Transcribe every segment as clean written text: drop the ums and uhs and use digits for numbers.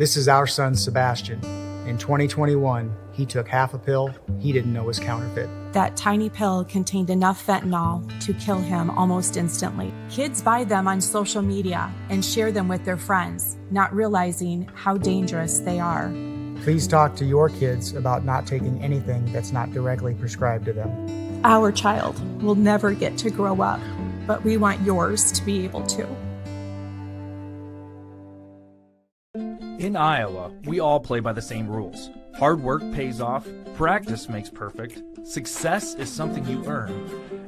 This is our son, Sebastian. In 2021, he took half a pill he didn't know was counterfeit. That tiny pill contained enough fentanyl to kill him almost instantly. Kids buy them on social media and share them with their friends, not realizing how dangerous they are. Please talk to your kids about not taking anything that's not directly prescribed to them. Our child will never get to grow up, but we want yours to be able to. In Iowa, we all play by the same rules. Hard work pays off, practice makes perfect, success is something you earn,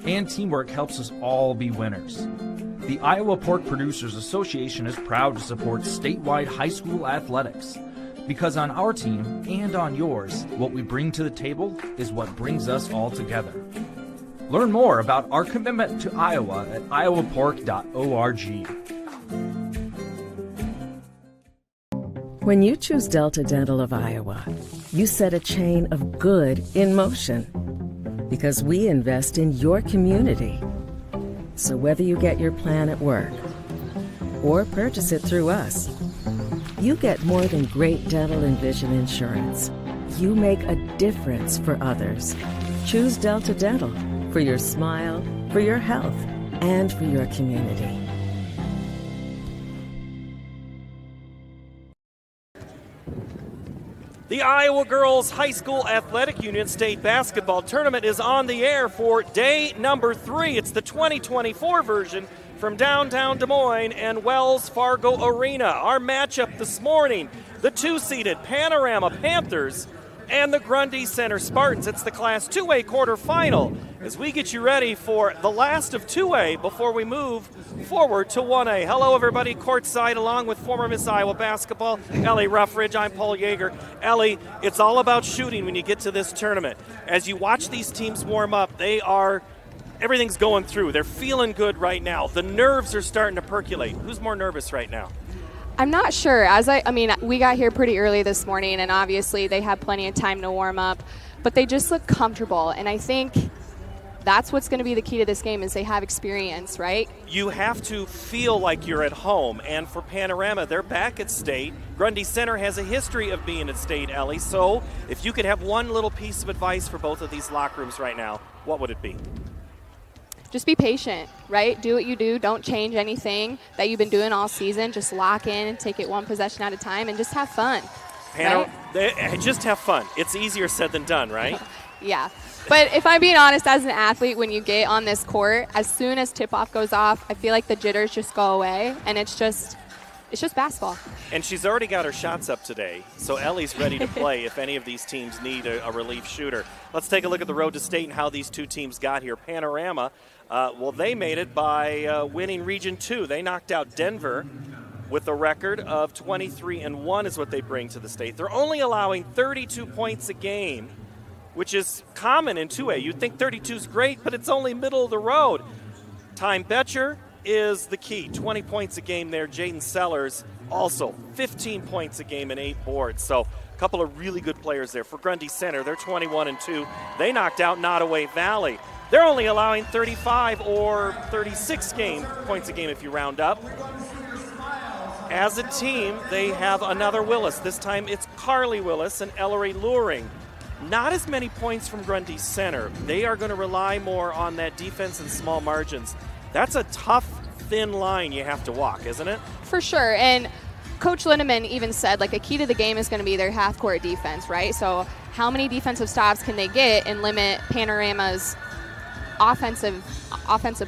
and teamwork helps us all be winners. The Iowa Pork Producers Association is proud to support statewide high school athletics. Because on our team and on yours, what we bring to the table is what brings us all together. Learn more about our commitment to Iowa at iowapork.org. When you choose Delta Dental of Iowa, you set a chain of good in motion because we invest in your community. So whether you get your plan at work or purchase it through us, you get more than great dental and vision insurance. You make a difference for others. Choose Delta Dental for your smile, for your health, and for your community. The Iowa Girls High School Athletic Union State Basketball Tournament is on the air for day number 3. It's the 2024 version from downtown Des Moines and Wells Fargo Arena. Our matchup this morning, the 2-seeded Panorama Panthers and the Grundy Center Spartans. It's the Class 2A quarterfinal as we get you ready for the last of 2A before we move forward to 1A. Hello, everybody, courtside along with former Miss Iowa basketball, Ellie Ruffridge. I'm Paul Yeager. Ellie, it's all about shooting when you get to this tournament. As you watch these teams warm up, everything's going through. They're feeling good right now. The nerves are starting to percolate. Who's more nervous right now? I'm not sure. We got here pretty early this morning, and obviously they had plenty of time to warm up, but they just look comfortable, and I think that's what's going to be the key to this game is they have experience, right? You have to feel like you're at home, and for Panorama, they're back at state. Grundy Center has a history of being at state, Ellie, so if you could have one little piece of advice for both of these locker rooms right now, what would it be? Just be patient, right? Do what you do. Don't change anything that you've been doing all season. Just lock in and take it one possession at a time and just have fun. Just have fun. It's easier said than done, right? Yeah. But if I'm being honest, as an athlete, when you get on this court, as soon as tip-off goes off, I feel like the jitters just go away, and it's just basketball. And she's already got her shots up today, so Ellie's ready to play if any of these teams need a relief shooter. Let's take a look at the road to state and how these two teams got here. Panorama, they made it by winning Region 2. They knocked out Denver with a record of 23-1 is what they bring to the state. They're only allowing 32 points a game, which is common in 2A. You'd think 32 is great, but it's only middle of the road. Time Betcher is the key. 20 points a game there. Jaden Sellers also 15 points a game and 8 boards. So a couple of really good players there. For Grundy Center, they're 21-2. They knocked out Nottoway Valley. They're only allowing 35 or 36 points a game if you round up. As a team, they have another Willis. This time it's Carly Willis and Ellery Luring. Not as many points from Grundy Center. They are going to rely more on that defense and small margins. That's a tough, thin line you have to walk, isn't it? For sure. And Coach Lindemann even said, a key to the game is going to be their half-court defense, right? So how many defensive stops can they get and limit Panorama's offensive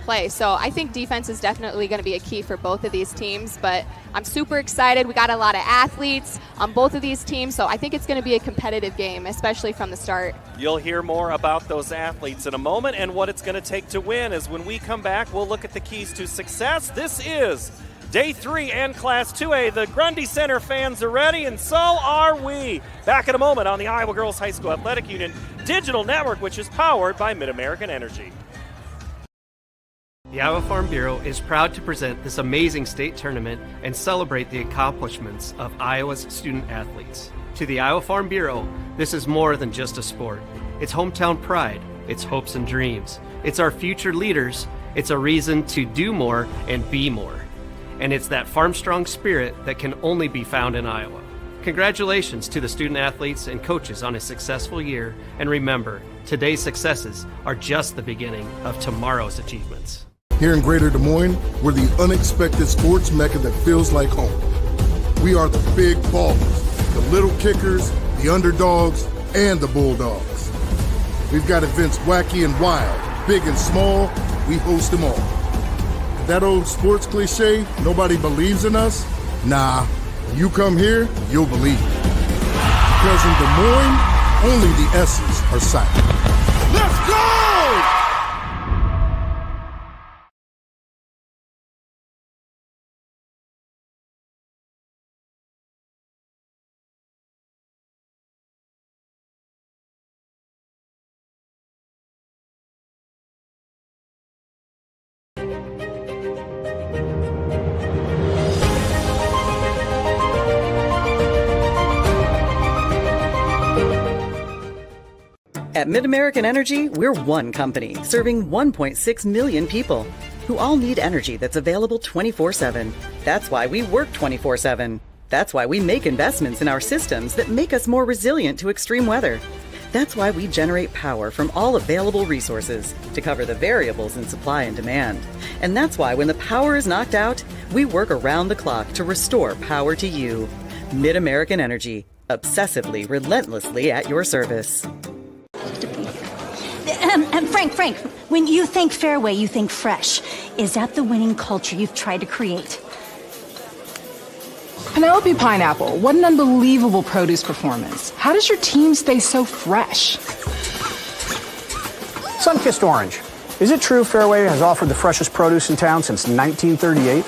play? So I think defense is definitely going to be a key for both of these teams, but I'm super excited. We got a lot of athletes on both of these teams, so I think it's going to be a competitive game, especially from the start. You'll hear more about those athletes in a moment and what it's going to take to win. As when we come back, we'll look at the keys to success. This is Day 3 and Class 2A. The Grundy Center fans are ready, and so are we. Back in a moment on the Iowa Girls High School Athletic Union Digital Network, which is powered by Mid-American Energy. The Iowa Farm Bureau is proud to present this amazing state tournament and celebrate the accomplishments of Iowa's student athletes. To the Iowa Farm Bureau, this is more than just a sport. It's hometown pride, it's hopes and dreams, it's our future leaders, it's a reason to do more and be more. And it's that farm strong spirit that can only be found in Iowa. Congratulations to the student athletes and coaches on a successful year, and remember, today's successes are just the beginning of tomorrow's achievements. Here in Greater Des Moines, we're the unexpected sports mecca that feels like home. We are the big ballers, the little kickers, the underdogs, and the bulldogs. We've got events wacky and wild, big and small, we host them all. That old sports cliche, nobody believes in us? Nah, when you come here, you'll believe it. Because in Des Moines, only the S's are silent. Let's go! At Mid-American Energy, we're one company serving 1.6 million people who all need energy that's available 24/7. That's why we work 24/7. That's why we make investments in our systems that make us more resilient to extreme weather. That's why we generate power from all available resources to cover the variables in supply and demand. And that's why when the power is knocked out, we work around the clock to restore power to you. Mid-American Energy, obsessively, relentlessly at your service. Frank, when you think Fairway, you think fresh. Is that the winning culture you've tried to create? Penelope Pineapple, what an unbelievable produce performance. How does your team stay so fresh? Sunkissed Orange. Is it true Fairway has offered the freshest produce in town since 1938?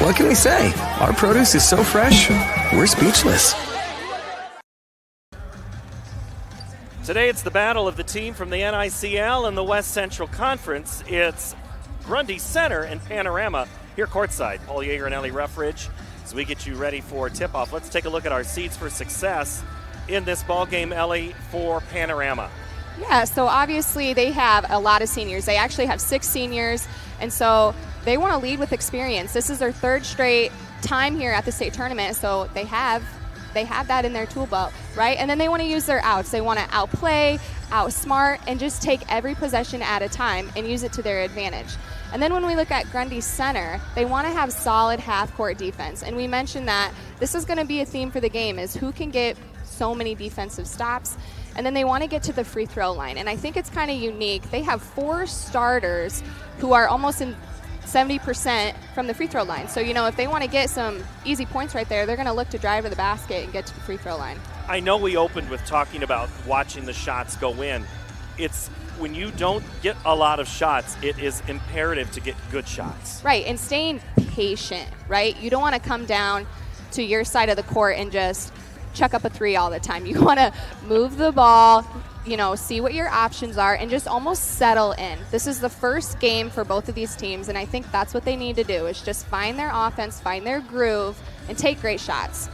What can we say? Our produce is so fresh, we're speechless. Today it's the battle of the team from the NICL and the West Central Conference. It's Grundy Center and Panorama here courtside. Paul Yeager and Ellie Ruffridge as we get you ready for tip-off. Let's take a look at our seeds for success in this ball game, Ellie, for Panorama. Yeah, so obviously they have a lot of seniors. They actually have 6 seniors, and so they want to lead with experience. This is their 3rd straight time here at the state tournament, so they have that in their tool belt, right? And then they want to use their outs. They want to outplay, outsmart, and just take every possession at a time and use it to their advantage. And then when we look at Grundy Center, they want to have solid half-court defense. And we mentioned that this is going to be a theme for the game, is who can get so many defensive stops. And then they want to get to the free throw line. And I think it's kind of unique. They have 4 starters who are almost in 70% from the free throw line. So, if they want to get some easy points right there, they're going to look to drive to the basket and get to the free throw line. I know we opened with talking about watching the shots go in. It's when you don't get a lot of shots, it is imperative to get good shots. Right, and staying patient, right? You don't want to come down to your side of the court and just chuck up a 3 all the time. You want to move the ball, see what your options are, and just almost settle in. This is the first game for both of these teams, and I think that's what they need to do, is just find their offense, find their groove, and take great shots.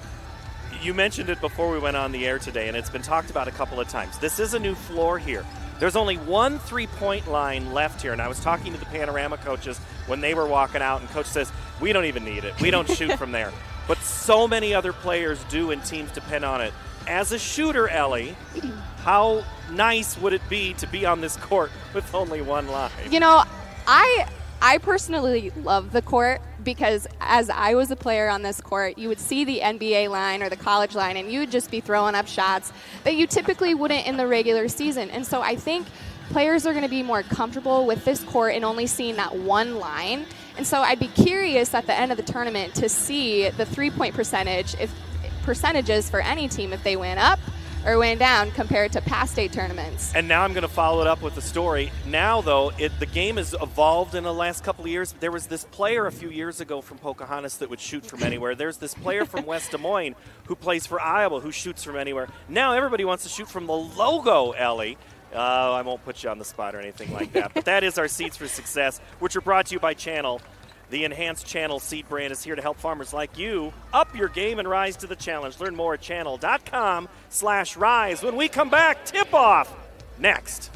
You mentioned it before we went on the air today, and it's been talked about a couple of times. This is a new floor here. There's only one 3-point line left here, and I was talking to the Panorama coaches when they were walking out, and Coach says, we don't even need it. We don't shoot from there. But so many other players do, and teams depend on it. As a shooter, Ellie, how nice would it be to be on this court with only one line? I personally love the court, because as I was a player on this court, you would see the NBA line or the college line, and you would just be throwing up shots that you typically wouldn't in the regular season. And so I think players are going to be more comfortable with this court and only seeing that one line. And so I'd be curious at the end of the tournament to see the 3-point percentages for any team if they went up or went down compared to past state tournaments. And now I'm going to follow it up with a story. Now, though, the game has evolved in the last couple of years. There was this player a few years ago from Pocahontas that would shoot from anywhere. There's this player from West Des Moines who plays for Iowa who shoots from anywhere. Now everybody wants to shoot from the logo, Ellie. I won't put you on the spot or anything like that. But that is our Seeds for Success, which are brought to you by Channel. The enhanced Channel seed brand is here to help farmers like you up your game and rise to the challenge. Learn more at channel.com/rise. When we come back, tip-off next.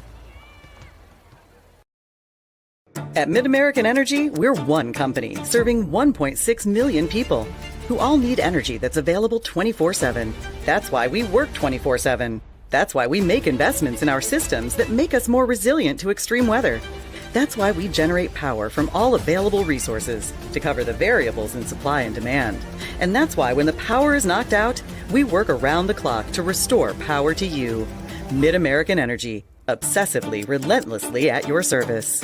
At Mid-American Energy, we're one company serving 1.6 million people who all need energy that's available 24/7. That's why we work 24/7. That's why we make investments in our systems that make us more resilient to extreme weather. That's why we generate power from all available resources to cover the variables in supply and demand. And that's why when the power is knocked out, we work around the clock to restore power to you. Mid-American Energy, obsessively, relentlessly at your service.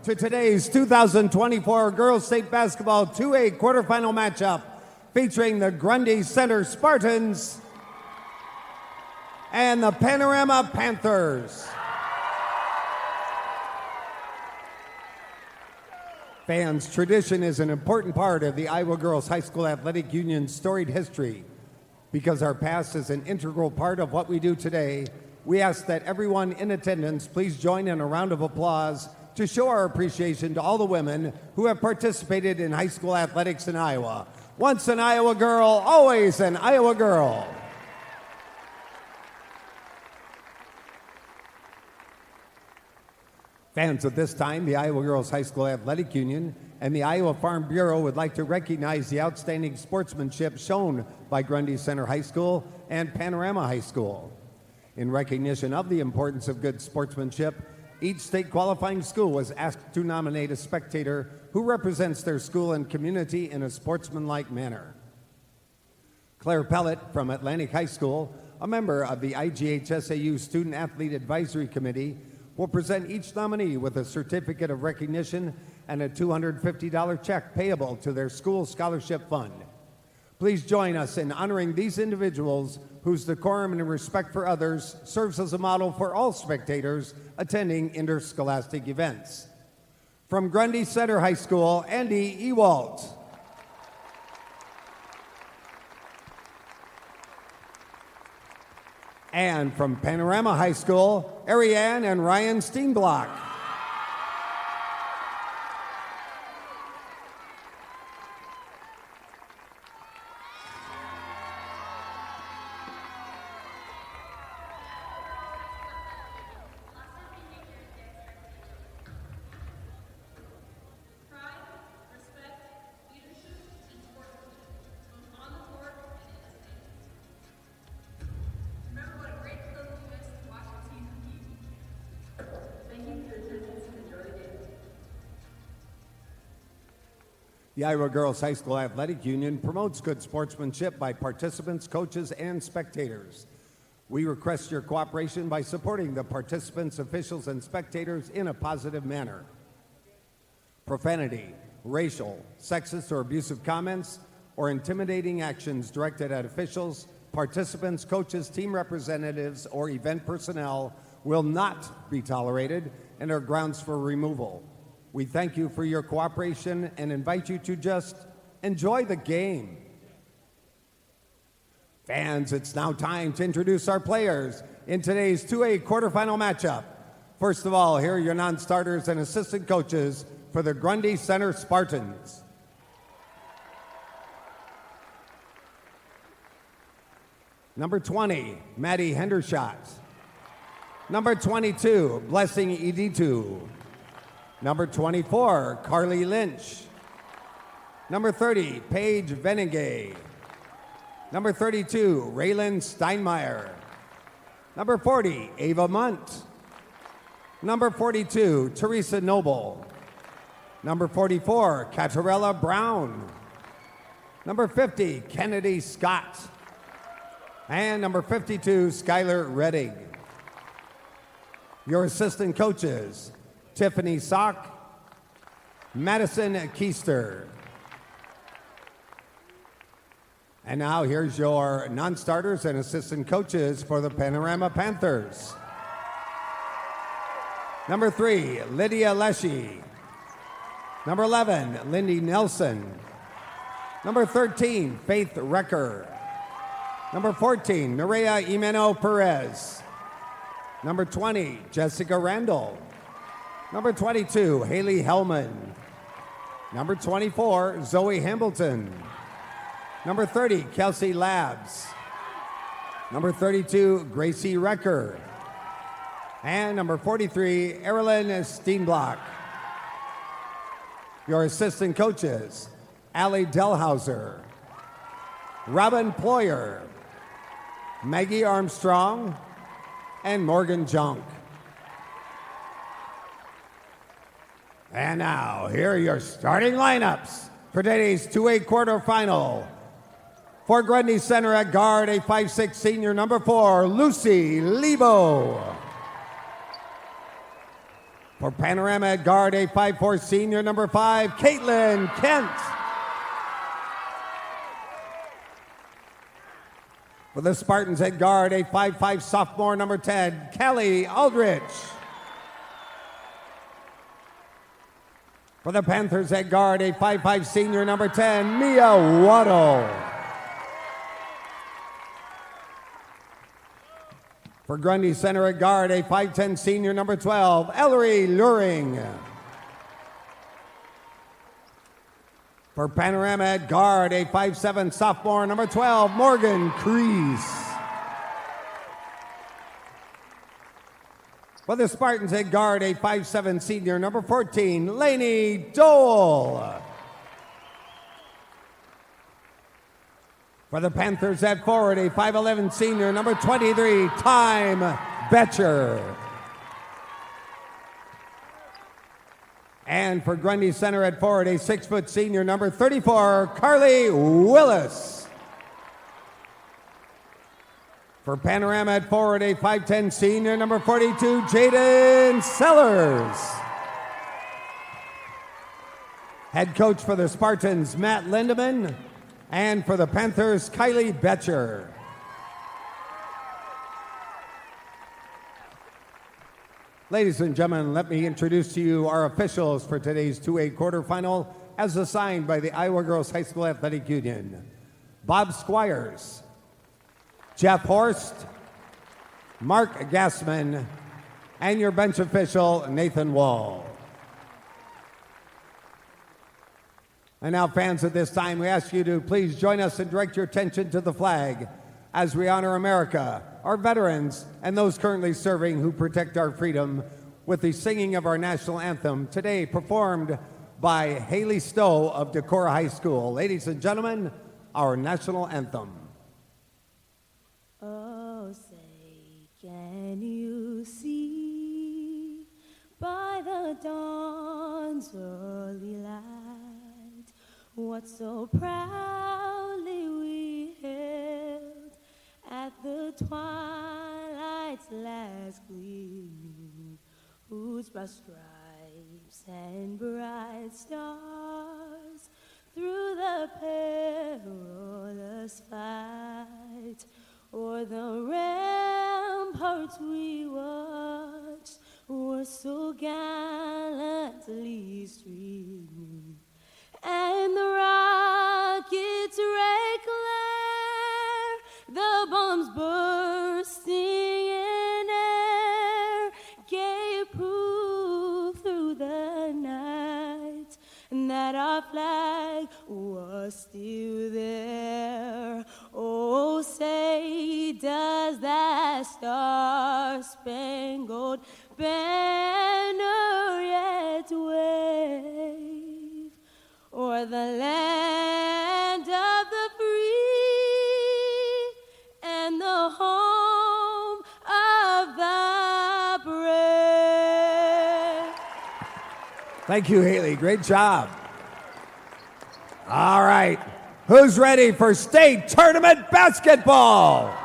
To today's 2024 Girls State Basketball 2A quarterfinal matchup featuring the Grundy Center Spartans and the Panorama Panthers. Fans, tradition is an important part of the Iowa Girls High School Athletic Union's storied history. Because our past is an integral part of what we do today, we ask that everyone in attendance please join in a round of applause to show our appreciation to all the women who have participated in high school athletics in Iowa. Once an Iowa girl, always an Iowa girl. Fans, at this time, the Iowa Girls High School Athletic Union and the Iowa Farm Bureau would like to recognize the outstanding sportsmanship shown by Grundy Center High School and Panorama High School. In recognition of the importance of good sportsmanship, each state qualifying school was asked to nominate a spectator who represents their school and community in a sportsmanlike manner. Claire Pellet from Atlantic High School, a member of the IGHSAU Student Athlete Advisory Committee, will present each nominee with a certificate of recognition and a $250 check payable to their school scholarship fund. Please join us in honoring these individuals whose decorum and respect for others serves as a model for all spectators attending interscholastic events. From Grundy Center High School, Andy Ewalt. And from Panorama High School, Ariane and Ryan Steenblock. The Iowa Girls High School Athletic Union promotes good sportsmanship by participants, coaches, and spectators. We request your cooperation by supporting the participants, officials, and spectators in a positive manner. Profanity, racial, sexist, or abusive comments, or intimidating actions directed at officials, participants, coaches, team representatives, or event personnel will not be tolerated and are grounds for removal. We thank you for your cooperation and invite you to just enjoy the game. Fans, it's now time to introduce our players in today's 2A quarterfinal matchup. First of all, here are your non-starters and assistant coaches for the Grundy Center Spartans. Number 20, Maddie Hendershot. Number 22, Blessing Editu. Number 24, Carly Lynch. Number 30, Paige Venegay. Number 32, Raylan Steinmeier. Number 40, Ava Munt. Number 42, Teresa Noble. Number 44, Catarella Brown. Number 50, Kennedy Scott. And number 52, Skylar Redding. Your assistant coaches, Tiffany Sock, Madison Keister. And now here's your non-starters and assistant coaches for the Panorama Panthers. Number 3, Lydia Leshy. Number 11, Lindy Nelson. Number 13, Faith Recker. Number 14, Mireya Imeno Perez. Number 20, Jessica Randall. Number 22, Haley Hellman. Number 24, Zoe Hamilton. Number 30, Kelsey Labs. Number 32, Gracie Recker. And number 43, Erilyn Steenblock. Your assistant coaches, Allie Delhauser, Robin Ployer, Maggie Armstrong, and Morgan Junk. And now, here are your starting lineups for today's 2A quarterfinal. For Grundy Center at guard, a 5'6" senior, number 4, Lucy Lebo. For Panorama at guard, a 5'4" senior, number 5, Caitlin Kent. For the Spartans at guard, a 5'5" sophomore, number 10, Callie Aldrich. For the Panthers at guard, a 5'5" senior, number 10, Mia Waddle. For Grundy Center at guard, a 5'10" senior, number 12, Ellery Luring. For Panorama at guard, a 5'7" sophomore, number 12, Morgan Crease. For the Spartans at guard, a 5'7" senior, number 14, Lainey Dole. For the Panthers at forward, a 5'11" senior, number 23, Time Betcher. And for Grundy Center at forward, a 6' senior, number 34, Carly Willis. For Panorama at forward, a 5'10" senior, number 42, Jaden Sellers. Head coach for the Spartans, Matt Lindeman. And for the Panthers, Kylie Betcher. Ladies and gentlemen, let me introduce to you our officials for today's 2A quarterfinal as assigned by the Iowa Girls High School Athletic Union. Bob Squires, Jeff Horst, Mark Gassman, and your bench official, Nathan Wall. And now, fans, at this time, we ask you to please join us and direct your attention to the flag as we honor America, our veterans, and those currently serving who protect our freedom with the singing of our national anthem, today performed by Haley Stowe of Decorah High School. Ladies and gentlemen, our national anthem. Oh, say, can you see by the dawn's early light what so proudly we hailed at the twilight's last gleaming, whose broad stripes and bright stars through the perilous fight o'er the ramparts we watched were so gallantly streaming, and the rockets red glare, the bombs bursting in air, gave proof through the night that our flag was still there. Oh, say, does that star-spangled Thank you, Haley. Great job. All right. Who's ready for state tournament basketball?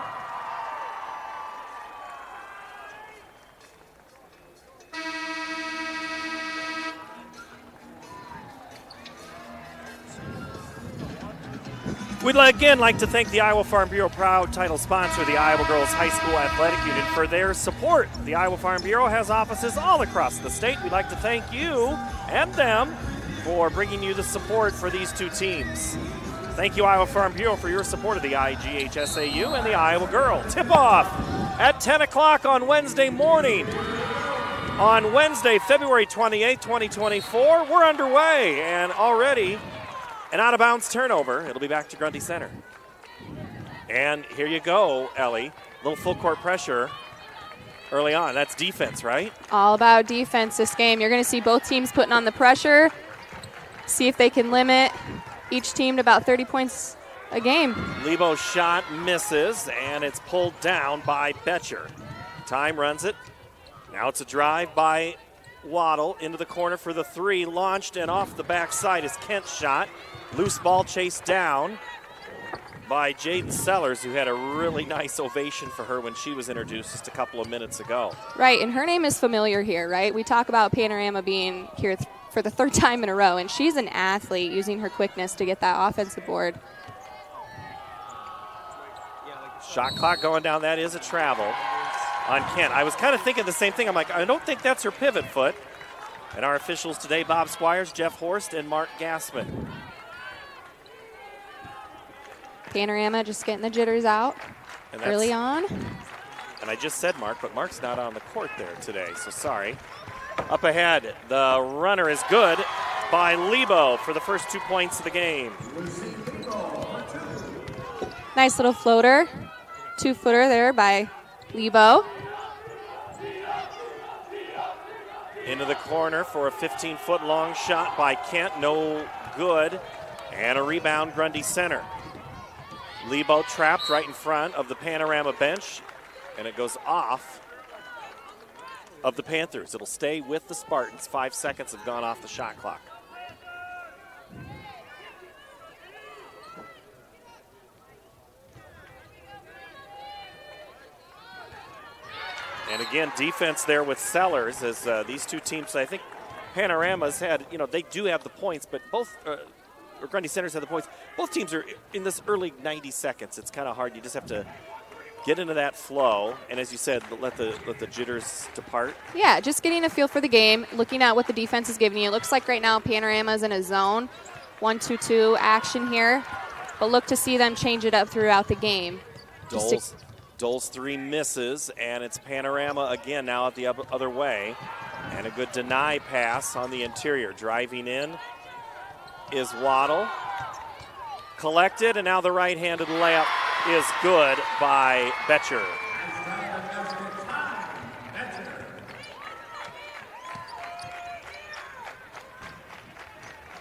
We'd again like to thank the Iowa Farm Bureau, proud title sponsor, the Iowa Girls High School Athletic Union, for their support. The Iowa Farm Bureau has offices all across the state. We'd like to thank you and them for bringing you the support for these two teams. Thank you, Iowa Farm Bureau, for your support of the IGHSAU and the Iowa Girl. Tip-off at 10 o'clock on Wednesday morning. On Wednesday, February 28, 2024, we're underway, and already an out-of-bounds turnover. It'll be back to Grundy Center. And here you go, Ellie. Little full-court pressure early on. That's defense, right? All about defense this game. You're going to see both teams putting on the pressure, see if they can limit each team to about 30 points a game. Lebo's shot misses, and it's pulled down by Betcher. Time runs it. Now it's a drive by Waddle into the corner for the three. Launched and off the backside is Kent's shot. Loose ball chased down by Jaden Sellers, who had a really nice ovation for her when she was introduced just a couple of minutes ago. Right, and her name is familiar here, right? We talk about Panorama being here for the third time in a row, and she's an athlete using her quickness to get that offensive board. Shot clock going down. That is a travel on Kent. I was kind of thinking the same thing. I'm like, I don't think that's her pivot foot. And our officials today, Bob Squires, Jeff Horst, and Mark Gassman. Panorama just getting the jitters out early on. And I just said Mark, but Mark's not on the court there today, so sorry. Up ahead, the runner is good by Lebo for the first 2 points of the game. Nice little floater, 2-footer there by Lebo. Into the corner for a 15-foot long shot by Kent, no good. And a rebound, Grundy Center. Lebo trapped right in front of the Panorama bench, and it goes off of the Panthers. It'll stay with the Spartans. 5 seconds have gone off the shot clock. And again, defense there with Sellers as these two teams, I think Panorama's had, they do have the points, but both, or Grundy Center's had the points. Both teams are in this early 90 seconds. It's kind of hard. You just have to get into that flow, and as you said, let the jitters depart. Yeah, just getting a feel for the game, looking at what the defense is giving you. It looks like right now Panorama's in a zone, 1-2-2 action here, but look to see them change it up throughout the game. Dole's three misses, and it's Panorama again now at the other way. And a good deny pass on the interior. Driving in is Waddle. Collected, and now the right-handed layup is good by Betcher.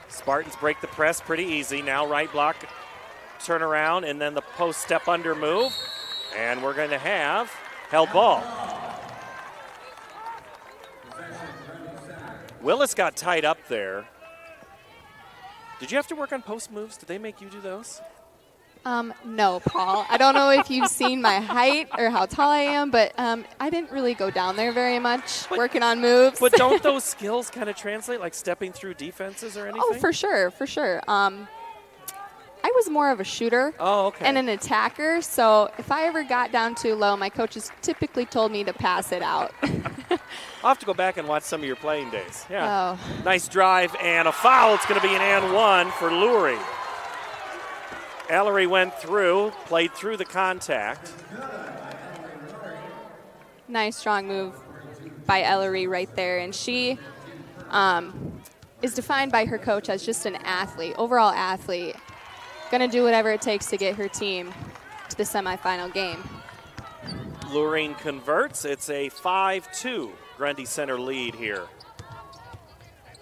Spartans break the press pretty easy. Now right block, turn around, and then the post step under move. And we're going to have held ball. Willis got tied up there. Did you have to work on post moves? Did they make you do those? No, Paul. I don't know if you've seen my height or how tall I am, but I didn't really go down there very much working on moves. But don't those skills kind of translate, like stepping through defenses or anything? Oh, for sure, for sure. I was more of a shooter and an attacker, so if I ever got down too low, my coaches typically told me to pass it out. I'll have to go back and watch some of your playing days. Yeah. Oh. Nice drive and a foul. It's going to be an and one for Lurie. Ellery went through, played through the contact. Nice strong move by Ellery right there, and she is defined by her coach as just an athlete, overall athlete. Going to do whatever it takes to get her team to the semifinal game. Luring converts. It's a 5-2 Grundy Center lead here.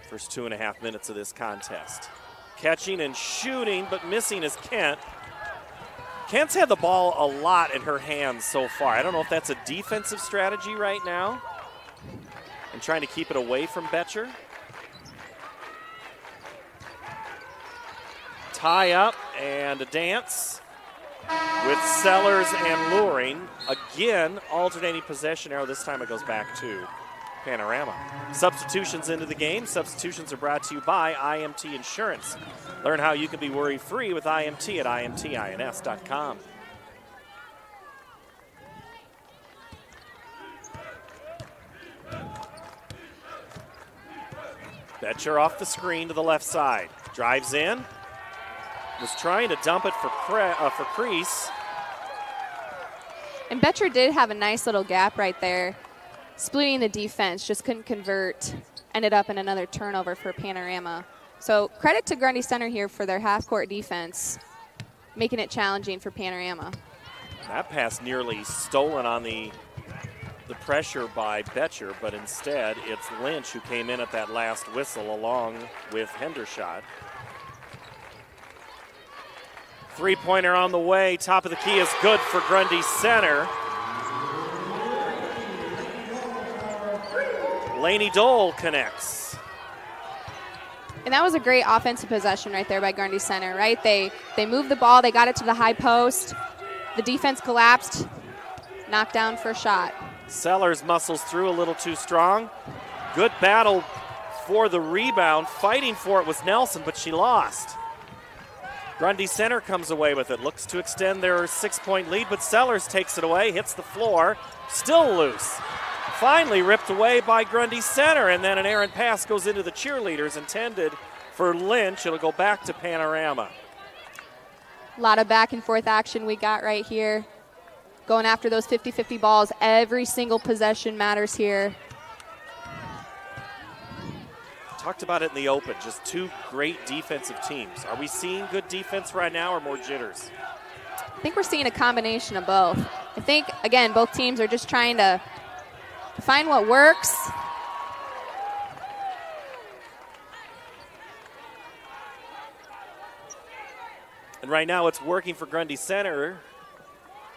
First 2.5 minutes of this contest. Catching and shooting, but missing is Kent. Kent's had the ball a lot in her hands so far. I don't know if that's a defensive strategy right now and trying to keep it away from Betcher. Tie up and a dance with Sellers and Luring. Again, alternating possession arrow. This time it goes back to Panorama. Substitutions into the game. Substitutions are brought to you by IMT Insurance. Learn how you can be worry-free with IMT at imtins.com. Betcher off the screen to the left side. Drives in. Was trying to dump it for Crease. And Betcher did have a nice little gap right there. Splitting the defense, just couldn't convert. Ended up in another turnover for Panorama. So credit to Grundy Center here for their half-court defense, making it challenging for Panorama. That pass nearly stolen on the pressure by Betcher, but instead it's Lynch who came in at that last whistle along with Hendershot. Three-pointer on the way. Top of the key is good for Grundy Center. Laney Dole connects. And that was a great offensive possession right there by Grundy Center, right? They moved the ball. They got it to the high post. The defense collapsed. Knocked down for a shot. Sellers muscles through a little too strong. Good battle for the rebound. Fighting for it was Nelson, but she lost. Grundy Center comes away with it. Looks to extend their 6-point lead, but Sellers takes it away, hits the floor. Still loose. Finally ripped away by Grundy Center, and then an errant pass goes into the cheerleaders intended for Lynch. It'll go back to Panorama. A lot of back and forth action we got right here. Going after those 50-50 balls. Every single possession matters here. Talked about it in the open, just two great defensive teams. Are we seeing good defense right now or more jitters? I think we're seeing a combination of both. I think, again, both teams are just trying to find what works. And right now it's working for Grundy Center,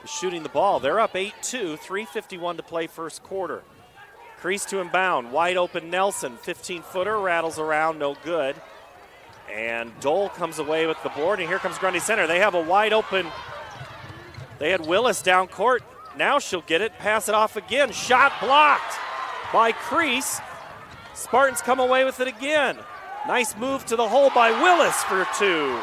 shooting the ball. They're up 8-2, 3:51 to play first quarter. Crease to inbound, wide open Nelson, 15-footer, rattles around, no good. And Dole comes away with the board, and here comes Grundy Center. They have a wide open, they had Willis down court. Now she'll get it, pass it off again. Shot blocked by Crease. Spartans come away with it again. Nice move to the hole by Willis for two.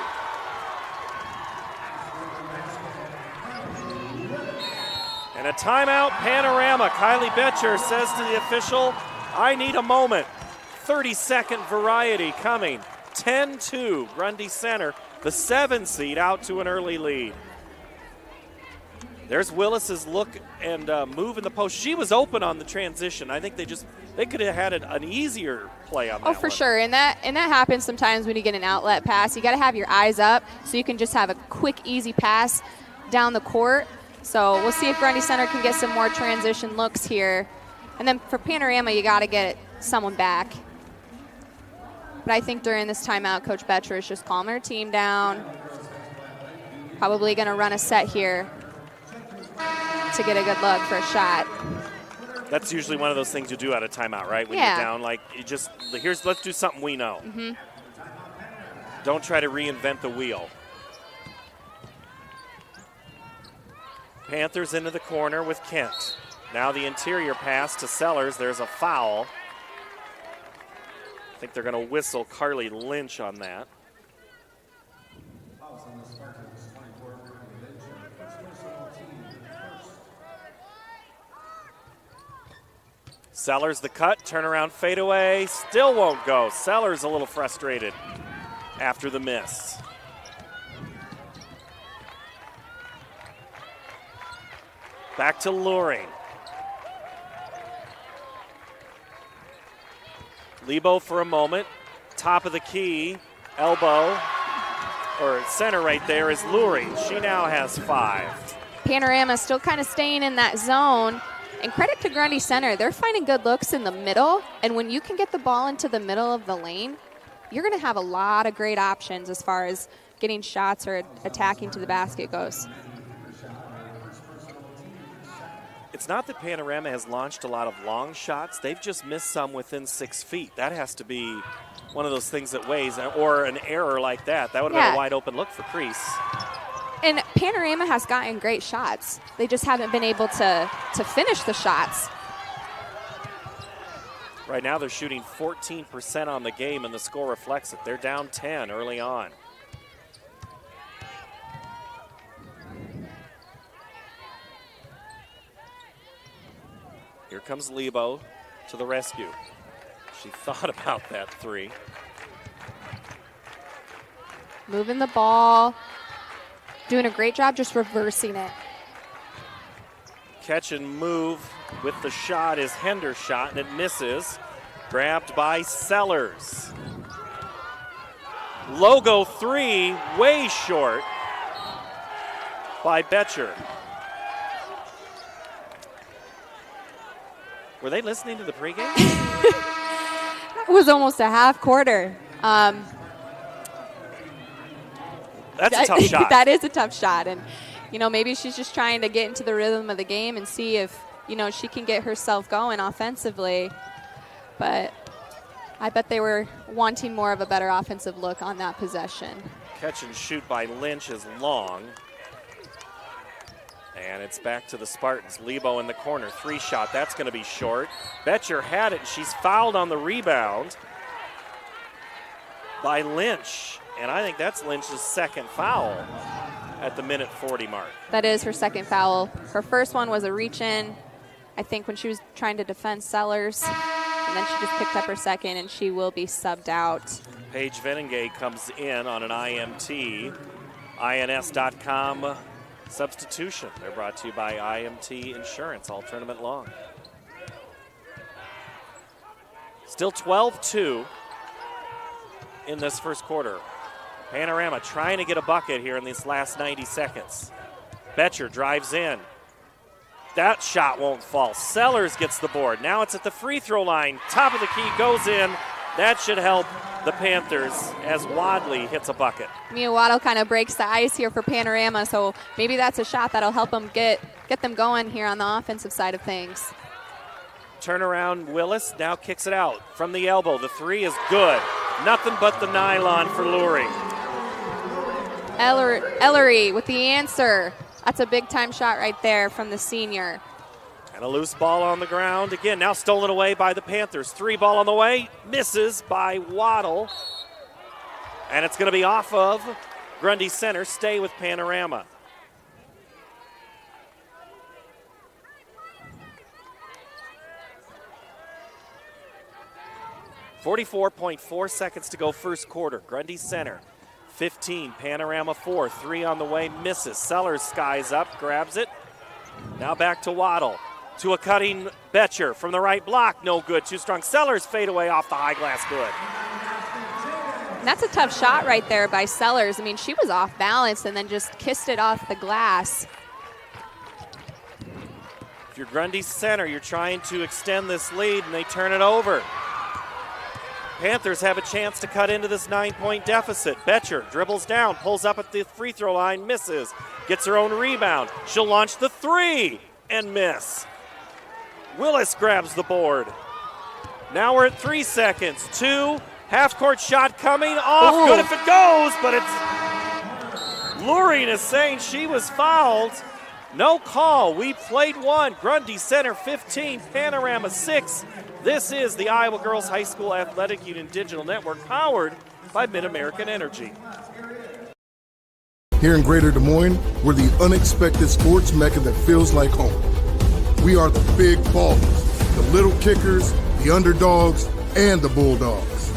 And a timeout, Panorama. Kylie Betcher says to the official, I need a moment. 30-second variety coming. 10-2, Grundy Center, the 7 seed out to an early lead. There's Willis's look and move in the post. She was open on the transition. I think they could have had an easier play on that. Oh, for sure. And that happens sometimes when you get an outlet pass. You got to have your eyes up so you can just have a quick, easy pass down the court. So we'll see if Grundy Center can get some more transition looks here. And then for Panorama, you got to get someone back. But I think during this timeout, Coach Betcher is just calming her team down. Probably going to run a set here to get a good look for a shot. That's usually one of those things you do out of timeout, right? When you're down, like, let's do something we know. Mm-hmm. Don't try to reinvent the wheel. Panthers into the corner with Kent. Now the interior pass to Sellers. There's a foul. I think they're going to whistle Carly Lynch on that. Sellers the cut, turnaround fadeaway, still won't go. Sellers a little frustrated after the miss. Back to Luring. Lebo for a moment. Top of the key. Elbow, or center right there is Luring. She now has 5. Panorama still kind of staying in that zone. And credit to Grundy Center. They're finding good looks in the middle. And when you can get the ball into the middle of the lane, you're going to have a lot of great options as far as getting shots or attacking to the basket goes. It's not that Panorama has launched a lot of long shots. They've just missed some within 6 feet. That has to be one of those things that weighs, or an error like that. That would have been a wide open look for Priest. And Panorama has gotten great shots. They just haven't been able to finish the shots. Right now they're shooting 14% on the game, and the score reflects it. They're down 10 early on. Here comes Lebo to the rescue. She thought about that three. Moving the ball. Doing a great job just reversing it. Catch and move with the shot is Hender's shot, and it misses. Grabbed by Sellers. Logo three, way short by Betcher. Were they listening to the pregame? It was almost a half quarter. That's a tough shot. That is a tough shot. And, maybe she's just trying to get into the rhythm of the game and see if, she can get herself going offensively. But I bet they were wanting more of a better offensive look on that possession. Catch and shoot by Lynch is long. And it's back to the Spartans. Lebo in the corner, three shot. That's going to be short. Betcher had it, and she's fouled on the rebound by Lynch. And I think that's Lynch's second foul at the minute 40 mark. That is her second foul. Her first one was a reach-in, I think, when she was trying to defend Sellers. And then she just picked up her second, and she will be subbed out. Paige Veningay comes in on an IMT. INS.com substitution. They're brought to you by IMT Insurance, all tournament long. Still 12-2 in this first quarter. Panorama trying to get a bucket here in these last 90 seconds. Betcher drives in. That shot won't fall. Sellers gets the board. Now it's at the free throw line. Top of the key goes in. That should help the Panthers as Wadley hits a bucket. Mia Waddle kind of breaks the ice here for Panorama, so maybe that's a shot that'll help them get them going here on the offensive side of things. Turnaround Willis now kicks it out from the elbow. The three is good. Nothing but the nylon for Lurie. Ellery with the answer. That's a big-time shot right there from the senior. And a loose ball on the ground. Again, now stolen away by the Panthers. Three ball on the way. Misses by Waddle. And it's going to be off of Grundy Center. Stay with Panorama. .4 seconds to go first quarter. Grundy Center 15, Panorama 4. Three on the way, misses. Sellers skies up, grabs it. Now back to Waddle. To a cutting Betcher from the right block. No good, too strong. Sellers fade away off the high glass, good. And that's a tough shot right there by Sellers. I mean, she was off balance and then just kissed it off the glass. If you're Grundy Center, you're trying to extend this lead, and they turn it over. Panthers have a chance to cut into this 9-point deficit. Betcher dribbles down, pulls up at the free throw line, misses, gets her own rebound. She'll launch the three and miss. Willis grabs the board. Now we're at 3 seconds. 2, half-court shot coming off. Ooh. Good if it goes, but it's Lurie is saying she was fouled. No call. We played one. Grundy Center 15, Panorama 6. This is the Iowa Girls High School Athletic Union Digital Network, powered by Mid-American Energy. Here in Greater Des Moines, we're the unexpected sports mecca that feels like home. We are the big ballers, the little kickers, the underdogs, and the bulldogs.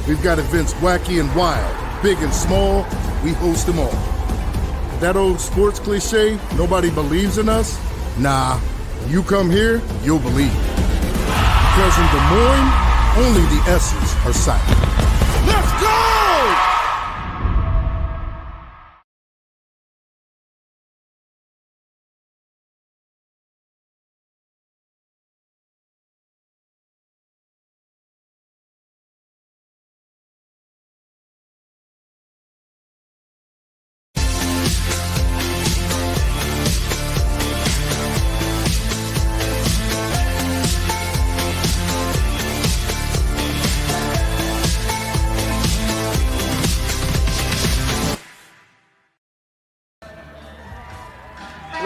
We've got events wacky and wild, big and small, we host them all. That old sports cliche, nobody believes in us? Nah, when you come here, you'll believe. Because in Des Moines, only the S's are silent. Let's go!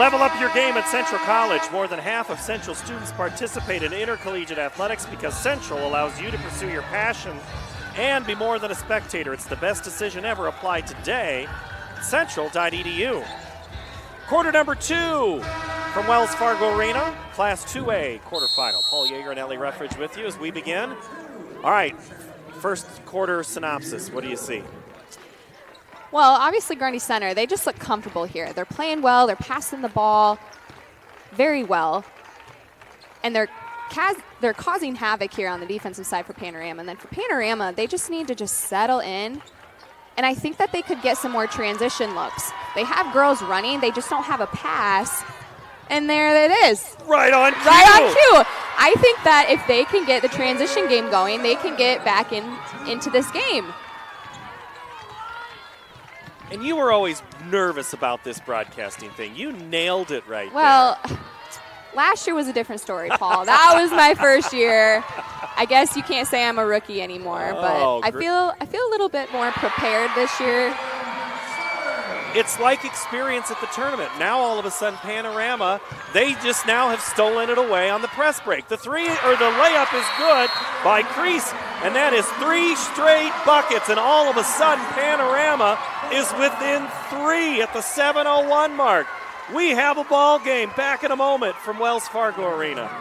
Level up your game at Central College. More than half of Central students participate in intercollegiate athletics because Central allows you to pursue your passion and be more than a spectator. It's the best decision ever. Applied today at central.edu. Quarter number 2 from Wells Fargo Arena, Class 2A quarterfinal. Paul Yeager and Ellie Ruffridge with you as we begin. All right, first quarter synopsis. What do you see? Well, obviously Grundy Center, they just look comfortable here. They're playing well. They're passing the ball very well. And they're causing havoc here on the defensive side for Panorama. And then for Panorama, they just need to just settle in. And I think that they could get some more transition looks. They have girls running. They just don't have a pass. And there it is. Right on cue. Right on cue. I think that if they can get the transition game going, they can get back into this game. And you were always nervous about this broadcasting thing. You nailed it right well, there. Last year was a different story, Paul. That was my first year. I guess you can't say I'm a rookie anymore, but I feel a little bit more prepared this year. It's like experience at the tournament. Now all of a sudden Panorama, they just now have stolen it away on the press break. The layup is good by Crease, and that is 3 straight buckets, and all of a sudden Panorama is within 3 at the 7:01 mark. We have a ball game. Back in a moment from Wells Fargo Arena.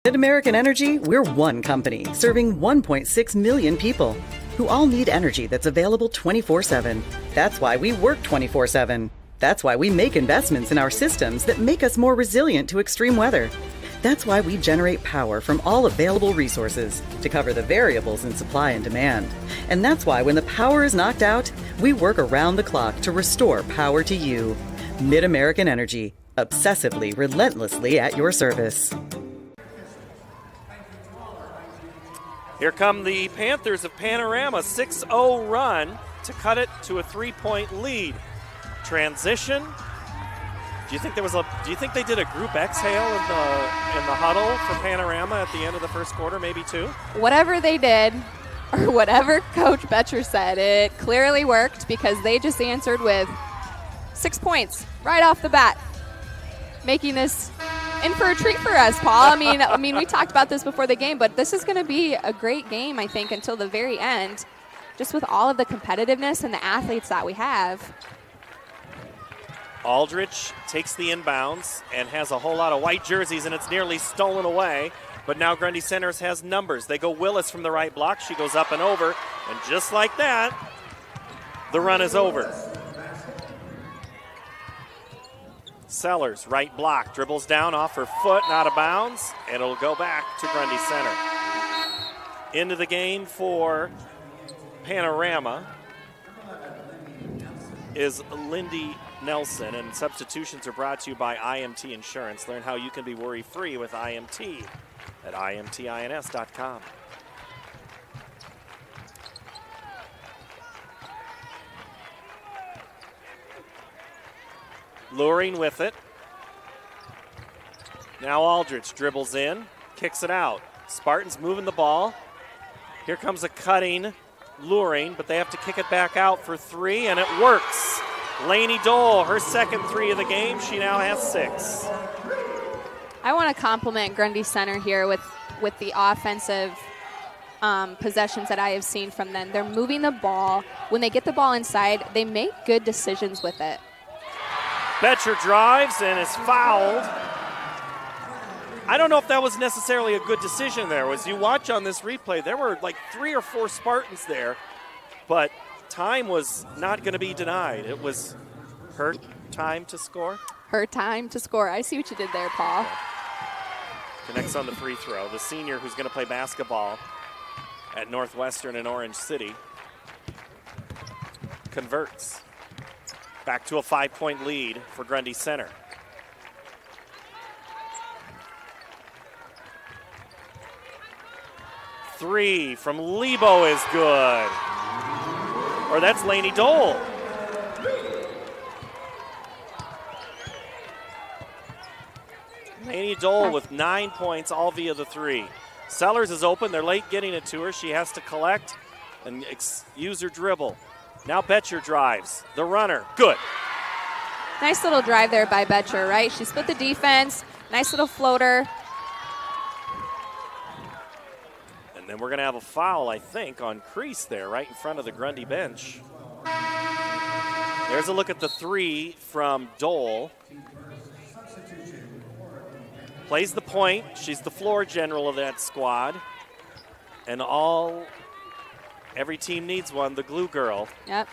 Mid-American Energy, we're one company serving 1.6 million people who all need energy that's available 24/7. That's why we work 24/7. That's why we make investments in our systems that make us more resilient to extreme weather. That's why we generate power from all available resources to cover the variables in supply and demand. And that's why when the power is knocked out, we work around the clock to restore power to you. Mid-American Energy, obsessively, relentlessly at your service. Here come the Panthers of Panorama, 6-0 run to cut it to a 3-point lead. Transition. Do you think they did a group exhale in the huddle for Panorama at the end of the first quarter, maybe 2? Whatever they did, or whatever Coach Betcher said, it clearly worked because they just answered with 6 points right off the bat, making this in for a treat for us, Paul. I mean, we talked about this before the game, but this is going to be a great game, I think, until the very end, just with all of the competitiveness and the athletes that we have. Aldrich takes the inbounds and has a whole lot of white jerseys, and it's nearly stolen away. But now Grundy Centers has numbers. They go Willis from the right block. She goes up and over, and just like that, the run is over. Sellers, right block, dribbles down off her foot and out of bounds, and it'll go back to Grundy Center. Into the game for Panorama is Lindy Nelson, and substitutions are brought to you by IMT Insurance. Learn how you can be worry-free with IMT at imtins.com. Luring with it. Now Aldrich dribbles in, kicks it out. Spartans moving the ball. Here comes a cutting Luring, but they have to kick it back out for 3, and it works. Lainey Dole, her second 3 of the game. She now has 6. I want to compliment Grundy Center here with the offensive possessions that I have seen from them. They're moving the ball. When they get the ball inside, they make good decisions with it. Betcher drives and is fouled. I don't know if that was necessarily a good decision there. As you watch on this replay, there were like 3 or 4 Spartans there, but time was not going to be denied. It was her time to score. Her time to score. I see what you did there, Paul. Connects on the free throw. The senior who's going to play basketball at Northwestern in Orange City converts. Back to a 5-point lead for Grundy Center. Three from Lebo is good. Or that's Lainey Dole. Lainey Dole with 9 points, all via the 3. Sellers is open. They're late getting it to her. She has to collect and use her dribble. Now Betcher drives. The runner. Good. Nice little drive there by Betcher, right? She split the defense. Nice little floater. And then we're going to have a foul, I think, on Crease there, right in front of the Grundy bench. There's a look at the 3 from Dole. Plays the point. She's the floor general of that squad. And every team needs one, the glue girl. Yep.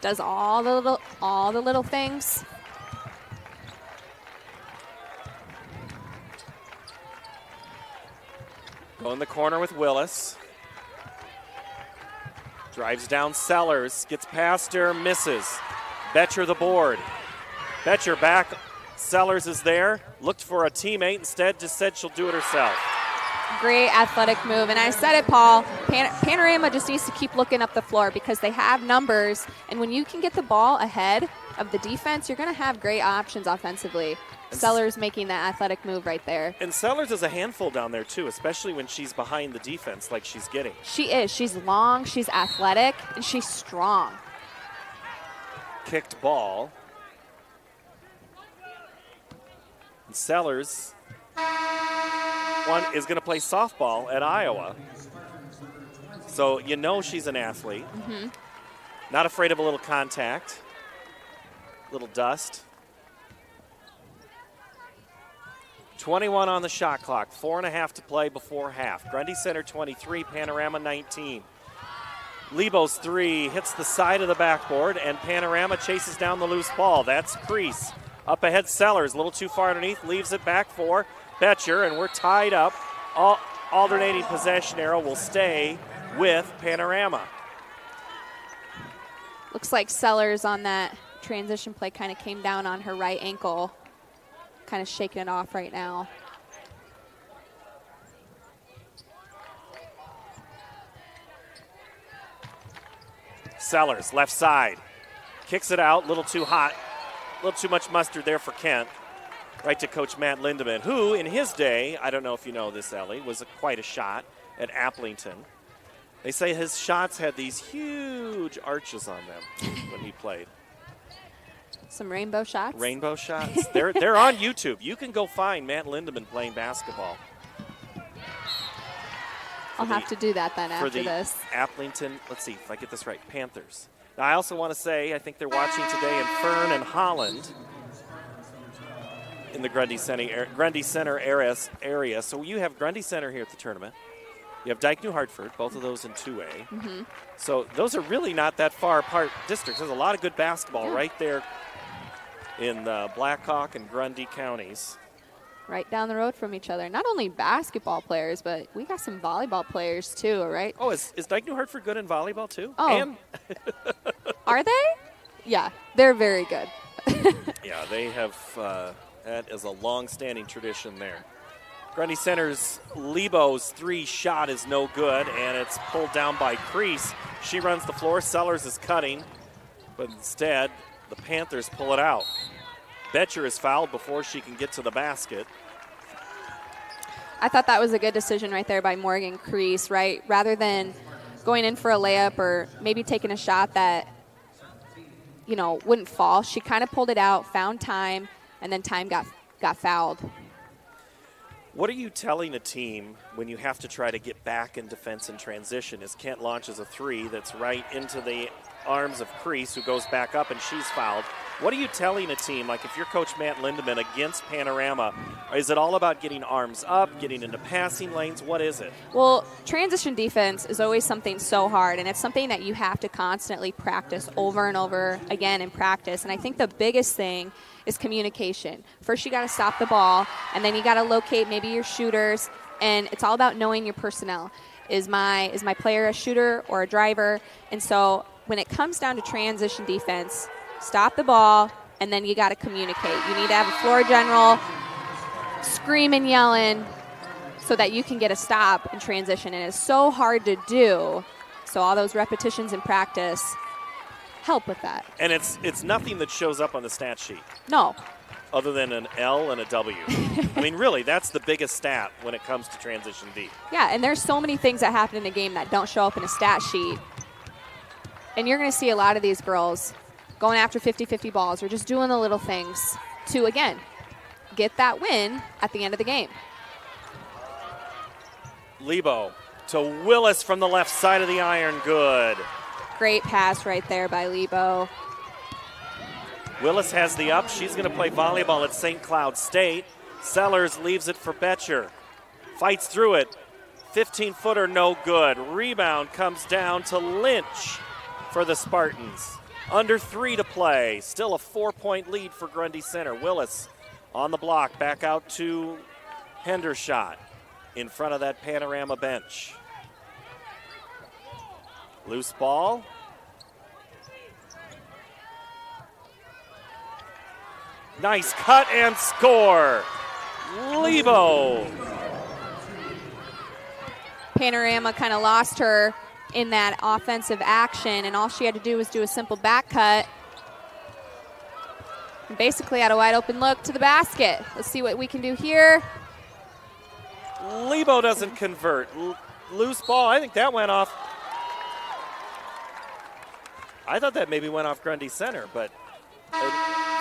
Does all the little things. Go in the corner with Willis. Drives down Sellers, gets past her, misses. Betcher the board. Betcher back. Sellers is there. Looked for a teammate. Instead, just said she'll do it herself. Great athletic move. And I said it, Paul, Panorama just needs to keep looking up the floor because they have numbers. And when you can get the ball ahead of the defense, you're going to have great options offensively. Sellers making that athletic move right there. And Sellers is a handful down there, too, especially when she's behind the defense like she's getting. She is. She's long, she's athletic, and she's strong. Kicked ball. And Sellers is going to play softball at Iowa. So you know she's an athlete. Mm-hmm. Not afraid of a little contact, little dust. 21 on the shot clock, 4.5 to play before half. Grundy Center 23, Panorama 19. Lebo's 3 hits the side of the backboard, and Panorama chases down the loose ball. That's Crease. Up ahead, Sellers, a little too far underneath, leaves it back for Betcher, and we're tied up. Alternating possession arrow will stay with Panorama. Looks like Sellers on that transition play kind of came down on her right ankle. Kind of shaking it off right now. Sellers, left side. Kicks it out, a little too hot. A little too much mustard there for Kent. Right to Coach Matt Lindemann, who in his day, I don't know if you know this, Ellie, was quite a shot at Applington. They say his shots had these huge arches on them when he played. Some rainbow shots? Rainbow shots. They're on YouTube. You can go find Matt Lindemann playing basketball. I'll have to do that then after this. Applington, let's see if I get this right, Panthers. Now, I also want to say, I think they're watching today in Fern and Holland in the Grundy Center area. So you have Grundy Center here at the tournament. You have Dyke New Hartford, both of those in 2A. Mm-hmm. So those are really not that far apart districts. There's a lot of good basketball right there in Blackhawk and Grundy counties. Right down the road from each other. Not only basketball players, but we got some volleyball players too, right? Oh, is Dyke New Hartford good in volleyball too? Oh. Are they? Yeah, they're very good. Yeah, they have, that is a long-standing tradition there. Grundy Center's Lebo's 3 shot is no good, and it's pulled down by Crease. She runs the floor. Sellers is cutting, but instead the Panthers pull it out. Betcher is fouled before she can get to the basket. I thought that was a good decision right there by Morgan Crease, right? Rather than going in for a layup or maybe taking a shot that, you know, wouldn't fall, she kind of pulled it out, found time, and then time got fouled. What are you telling a team when you have to try to get back in defense and transition as Kent launches a 3 that's right into the arms of Crease, who goes back up and she's fouled? What are you telling a team, like if you're Coach Matt Lindemann against Panorama? Is it all about getting arms up, getting into passing lanes? What is it? Well, transition defense is always something so hard, and it's something that you have to constantly practice over and over again in practice. And I think the biggest thing is communication. First, you got to stop the ball, and then you got to locate maybe your shooters, and it's all about knowing your personnel. Is my player a shooter or a driver? And so when it comes down to transition defense, stop the ball, and then you got to communicate. You need to have a floor general screaming, yelling, so that you can get a stop in transition. And it's so hard to do. So all those repetitions in practice help with that. And it's nothing that shows up on the stat sheet. No. Other than an L and a W. I mean, really, that's the biggest stat when it comes to transition D. Yeah, and there's so many things that happen in a game that don't show up in a stat sheet. And you're going to see a lot of these girls going after 50-50 balls or just doing the little things to, again, get that win at the end of the game. Lebo to Willis from the left side of the iron. Good. Great pass right there by Lebo. Willis has the up. She's going to play volleyball at St. Cloud State. Sellers leaves it for Betcher. Fights through it. 15-footer, no good. Rebound comes down to Lynch for the Spartans. Under 3 to play. Still a 4-point lead for Grundy Center. Willis on the block. Back out to Hendershot in front of that Panorama bench. Loose ball. Nice cut and score. Lebo. Panorama kind of lost her in that offensive action, and all she had to do was do a simple back cut. And basically had a wide open look to the basket. Let's see what we can do here. Lebo doesn't convert. Loose ball. I think that went off. I thought that maybe went off Grundy Center, but.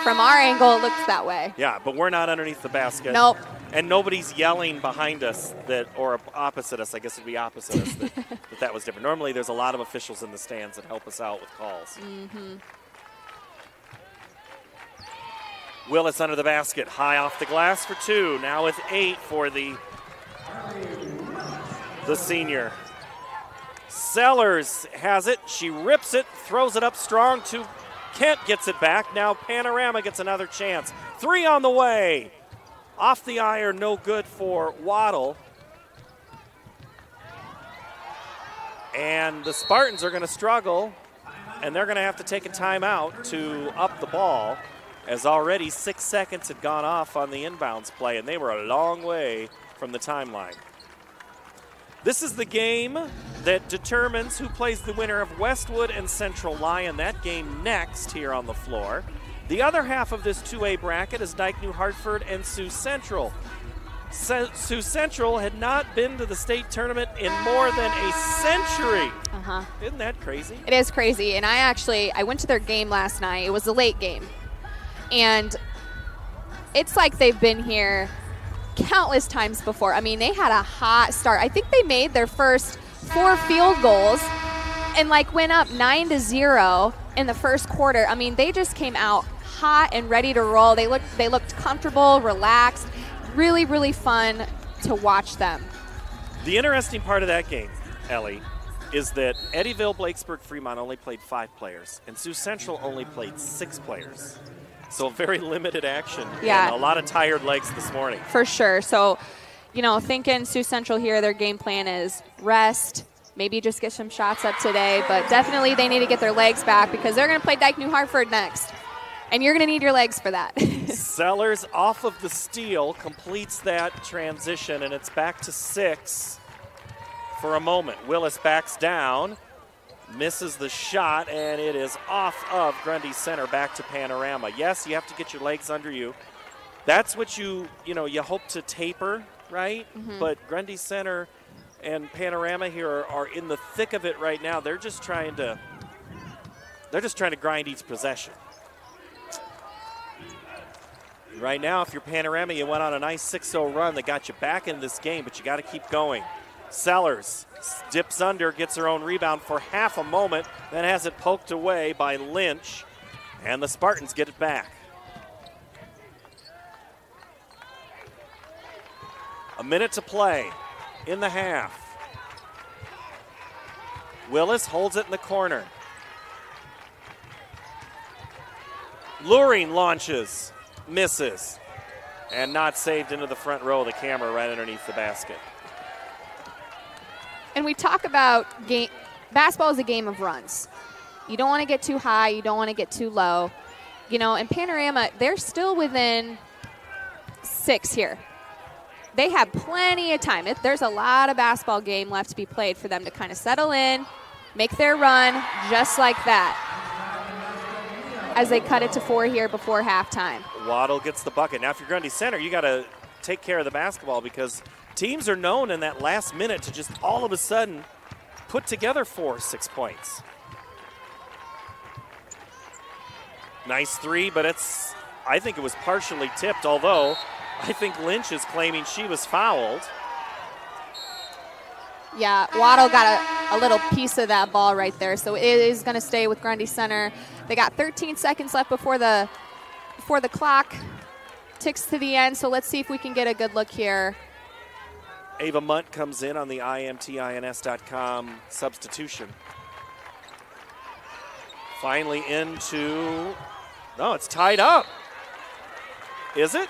From our angle, it looks that way. Yeah, but we're not underneath the basket. Nope. And nobody's yelling behind us or opposite us. I guess it'd be opposite us that was different. Normally, there's a lot of officials in the stands that help us out with calls. Mm-hmm. Willis under the basket, high off the glass for 2. Now with 8 for the senior. Sellers has it. She rips it, throws it up strong to Kent, gets it back. Now Panorama gets another chance. 3 on the way. Off the iron, no good for Waddle. And the Spartans are going to struggle, and they're going to have to take a timeout to up the ball, as already 6 seconds had gone off on the inbounds play, and they were a long way from the timeline. This is the game that determines who plays the winner of Westwood and Central Lyon. That game next here on the floor. The other half of this 2A bracket is Dyke New Hartford and Sioux Central. Sioux Central had not been to the state tournament in more than a century. Uh-huh. Isn't that crazy? It is crazy. And I went to their game last night. It was a late game. And it's like they've been here countless times before. I mean, they had a hot start. I think they made their first 4 field goals and went up 9-0 in the first quarter. I mean, they just came out hot and ready to roll. They looked comfortable, relaxed, really, really fun to watch them. The interesting part of that game, Ellie, is that Eddyville, Blakesburg, Fremont only played 5 players, and Sioux Central only played 6 players. So very limited action. Yeah. And a lot of tired legs this morning. For sure. So, thinking Sioux Central here, their game plan is rest, maybe just get some shots up today, but definitely they need to get their legs back because they're going to play Dyke New Hartford next. And you're going to need your legs for that. Sellers off of the steal completes that transition, and it's back to 6 for a moment. Willis backs down, misses the shot, and it is off of Grundy Center back to Panorama. Yes, you have to get your legs under you. That's what you hope to taper, right? Mm-hmm. But Grundy Center and Panorama here are in the thick of it right now. They're just trying to grind each possession. Right now, if you're Panorama, you went on a nice 6-0 run that got you back in this game, but you got to keep going. Sellers dips under, gets her own rebound for half a moment, then has it poked away by Lynch, and the Spartans get it back. A minute to play in the half. Willis holds it in the corner. Luring launches, misses, and not saved into the front row of the camera right underneath the basket. And we talk about basketball is a game of runs. You don't want to get too high. You don't want to get too low. And Panorama, they're still within 6 here. They have plenty of time. There's a lot of basketball game left to be played for them to kind of settle in, make their run just like that as they cut it to 4 here before halftime. Waddle gets the bucket. Now, if you're Grundy Center, you got to take care of the basketball because teams are known in that last minute to just all of a sudden put together 4 or 6 points. Nice three, but I think it was partially tipped, although I think Lynch is claiming she was fouled. Yeah, Waddle got a little piece of that ball right there, so it is going to stay with Grundy Center. They got 13 seconds left before the clock ticks to the end, so let's see if we can get a good look here. Ava Munt comes in on the IMTINS.com substitution. Finally no, it's tied up. Is it?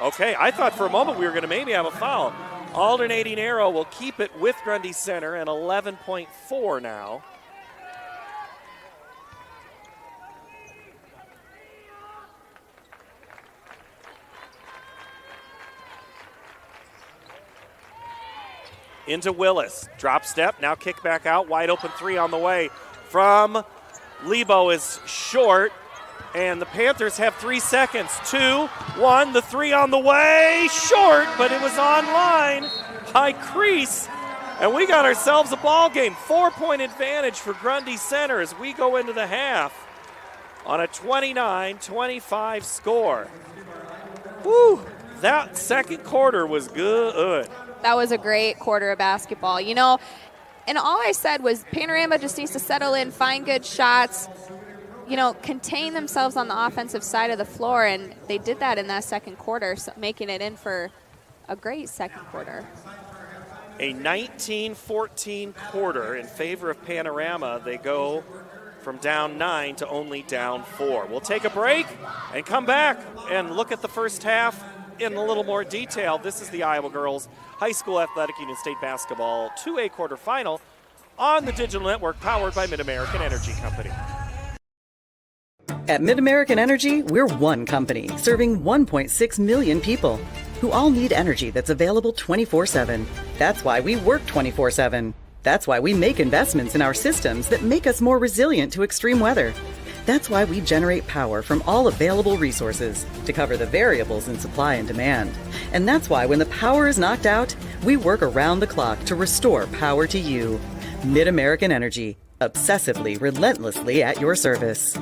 Okay, I thought for a moment we were going to maybe have a foul. Alternating arrow will keep it with Grundy Center, and 11.4 now. Into Willis, drop step, now kick back out, wide open three on the way from Lebo is short, and the Panthers have 3 seconds. 2, 1, the three on the way, short, but it was on line by Crease, and we got ourselves a ball game. 4-point advantage for Grundy Center as we go into the half on a 29-25 score. Woo, that second quarter was good. That was a great quarter of basketball. You know, and all I said was Panorama just needs to settle in, find good shots, you know, contain themselves on the offensive side of the floor, and they did that in that second quarter, so making it in for a great second quarter. A 19-14 quarter in favor of Panorama. They go from down 9 to only down 4. We'll take a break and come back and look at the first half in a little more detail. This is the Iowa Girls High School Athletic Union State Basketball 2A quarterfinal on the digital network powered by Mid-American Energy Company. At Mid-American Energy, we're one company serving 1.6 million people who all need energy that's available 24/7. That's why we work 24/7. That's why we make investments in our systems that make us more resilient to extreme weather. That's why we generate power from all available resources to cover the variables in supply and demand. And that's why when the power is knocked out, we work around the clock to restore power to you. Mid-American Energy, obsessively, relentlessly at your service.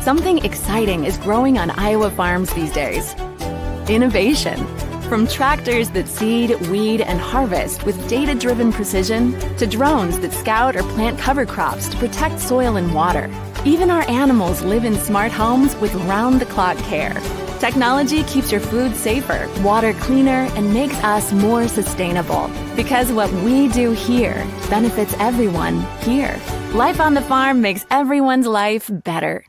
Something exciting is growing on Iowa farms these days. Innovation. From tractors that seed, weed, and harvest with data-driven precision to drones that scout or plant cover crops to protect soil and water. Even our animals live in smart homes with round-the-clock care. Technology keeps your food safer, water cleaner, and makes us more sustainable. Because what we do here benefits everyone here. Life on the farm makes everyone's life better.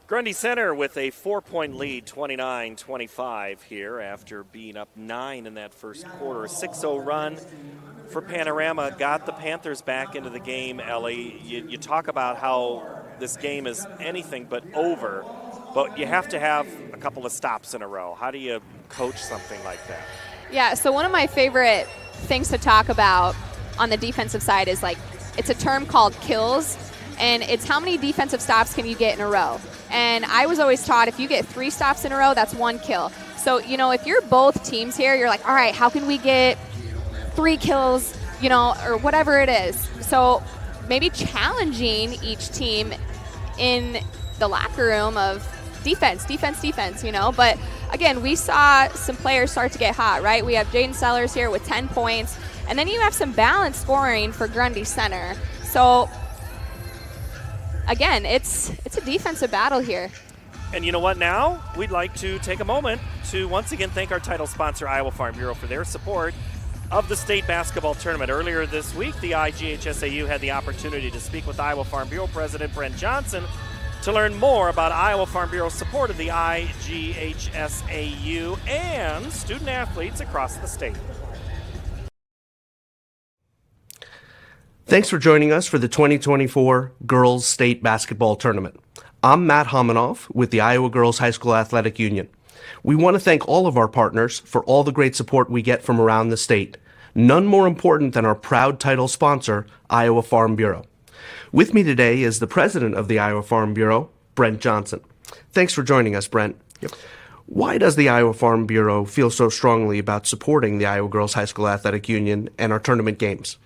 Grundy Center with a 4-point lead, 29-25 here after being up 9 in that first quarter. A 6-0 run for Panorama got the Panthers back into the game, Ellie. You talk about how this game is anything but over, but you have to have a couple of stops in a row. How do you coach something like that? Yeah, so one of my favorite things to talk about on the defensive side is it's a term called kills, and it's how many defensive stops can you get in a row. And I was always taught if you get 3 stops in a row, that's 1 kill. So, if you're both teams here, you're like, all right, how can we get 3 kills, or whatever it is. So maybe challenging each team in the locker room of defense, But, again, we saw some players start to get hot, right? We have Jaden Sellers here with 10 points. And then you have some balanced scoring for Grundy Center. So again, it's a defensive battle here. And you know what now? We'd like to take a moment to once again thank our title sponsor, Iowa Farm Bureau, for their support of the state basketball tournament. Earlier this week, the IGHSAU had the opportunity to speak with Iowa Farm Bureau President Brent Johnson to learn more about Iowa Farm Bureau's support of the IGHSAU and student athletes across the state. Thanks for joining us for the 2024 Girls State Basketball Tournament. I'm Matt Hominoff with the Iowa Girls High School Athletic Union. We want to thank all of our partners for all the great support we get from around the state. None more important than our proud title sponsor, Iowa Farm Bureau. With me today is the president of the Iowa Farm Bureau, Brent Johnson. Thanks for joining us, Brent. Yep. Why does the Iowa Farm Bureau feel so strongly about supporting the Iowa Girls High School Athletic Union and our tournament games?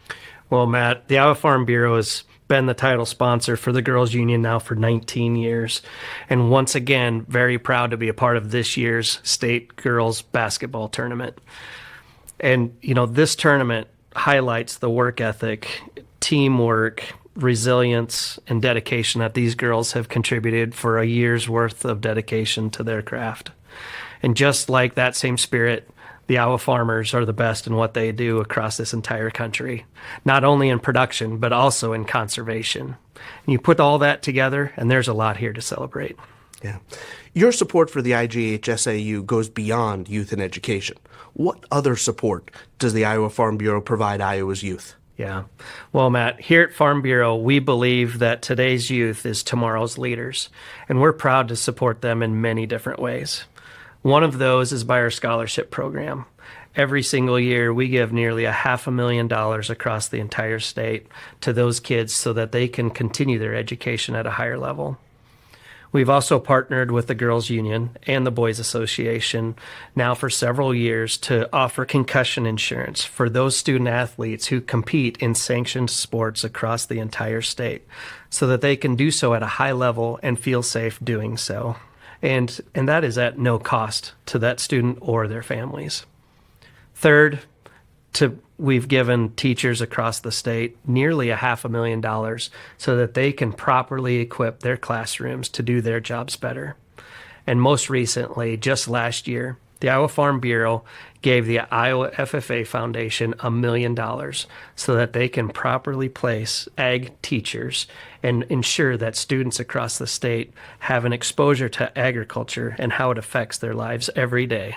Well, Matt, the Iowa Farm Bureau has been the title sponsor for the Girls Union now for 19 years. And once again, very proud to be a part of this year's state girls basketball tournament. And, you know, this tournament highlights the work ethic, teamwork, resilience, and dedication that these girls have contributed for a year's worth of dedication to their craft. And just like that same spirit, the Iowa farmers are the best in what they do across this entire country, not only in production, but also in conservation. And you put all that together, and there's a lot here to celebrate. Yeah. Your support for the IGHSAU goes beyond youth and education. What other support does the Iowa Farm Bureau provide Iowa's youth? Yeah. Well, Matt, here at Farm Bureau, we believe that today's youth is tomorrow's leaders, and we're proud to support them in many different ways. One of those is by our scholarship program. Every single year, we give nearly $500,000 across the entire state to those kids so that they can continue their education at a higher level. We've also partnered with the Girls Union and the Boys Association now for several years to offer concussion insurance for those student athletes who compete in sanctioned sports across the entire state so that they can do so at a high level and feel safe doing so. And that is at no cost to that student or their families. Third, we've given teachers across the state nearly $500,000 so that they can properly equip their classrooms to do their jobs better. And most recently, just last year, the Iowa Farm Bureau gave the Iowa FFA Foundation $1 million so that they can properly place ag teachers and ensure that students across the state have an exposure to agriculture and how it affects their lives every day.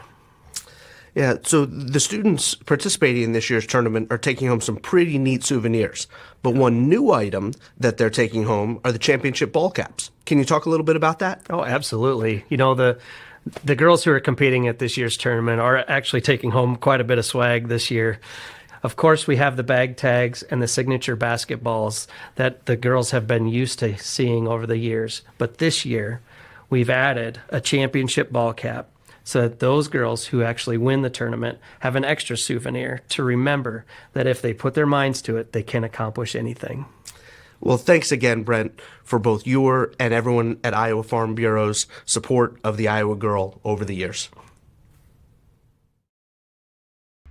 Yeah, so the students participating in this year's tournament are taking home some pretty neat souvenirs. But one new item that they're taking home are the championship ball caps. Can you talk a little bit about that? Oh, absolutely. You know, the girls who are competing at this year's tournament are actually taking home quite a bit of swag this year. Of course, we have the bag tags and the signature basketballs that the girls have been used to seeing over the years. But this year, we've added a championship ball cap so that those girls who actually win the tournament have an extra souvenir to remember that if they put their minds to it, they can accomplish anything. Well, thanks again, Brent, for both your and everyone at Iowa Farm Bureau's support of the Iowa Girl over the years.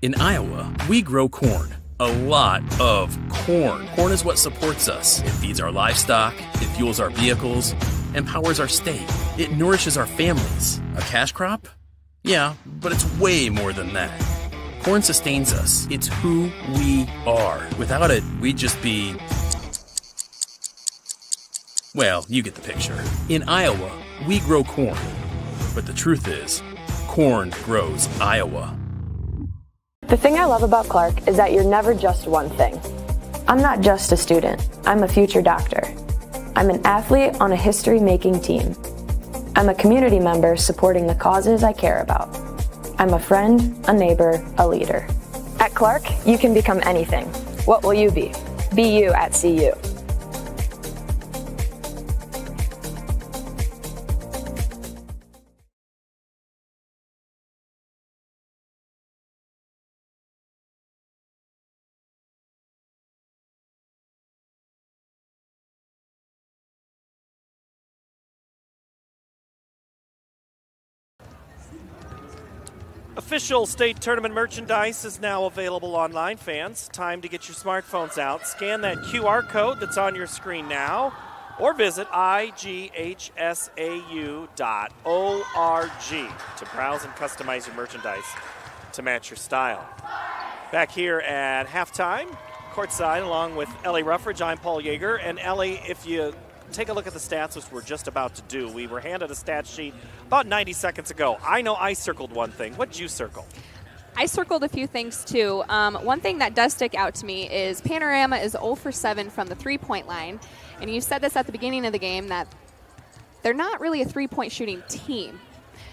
In Iowa, we grow corn. A lot of corn. Corn is what supports us. It feeds our livestock, it fuels our vehicles, and powers our state. It nourishes our families. A cash crop? Yeah, but it's way more than that. Corn sustains us. It's who we are. Without it, we'd just be... well, you get the picture. In Iowa, we grow corn. But the truth is, corn grows Iowa. The thing I love about Clark is that you're never just one thing. I'm not just a student. I'm a future doctor. I'm an athlete on a history-making team. I'm a community member supporting the causes I care about. I'm a friend, a neighbor, a leader. At Clark, you can become anything. What will you be? Be you at CU. Official state tournament merchandise is now available online, fans. Time to get your smartphones out. Scan that QR code that's on your screen now. or visit IGHSAU.org to browse and customize your merchandise to match your style. Back here at halftime, courtside, along with Ellie Ruffridge, I'm Paul Yeager. And Ellie, if you take a look at the stats, which we're just about to do, we were handed a stat sheet about 90 seconds ago. I know I circled one thing. What did you circle? I circled a few things, too. One thing that does stick out to me is Panorama is 0 for 7 from the three-point line. And you said this at the beginning of the game, that they're not really a three-point shooting team.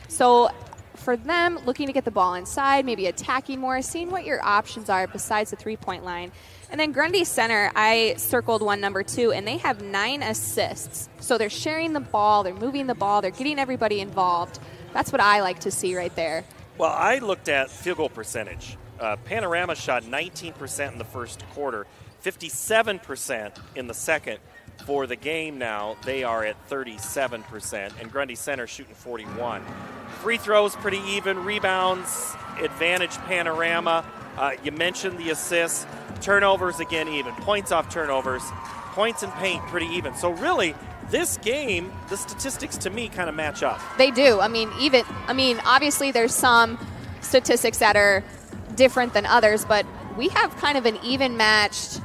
So for them, looking to get the ball inside, maybe attacking more, seeing what your options are besides the three-point line. And then Grundy Center, I circled one, number 2, and they have 9 assists. So they're sharing the ball, they're moving the ball, they're getting everybody involved. That's what I like to see right there. Well, I looked at field goal percentage. Panorama shot 19% in the first quarter, 57% in the second. For the game now, they are at 37%, and Grundy Center shooting 41. Free throws pretty even, rebounds, advantage Panorama. You mentioned the assists, turnovers again even, points off turnovers, points and paint pretty even. So really, this game, the statistics to me kind of match up. They do. Obviously there's some statistics that are different than others, but we have kind of an even matched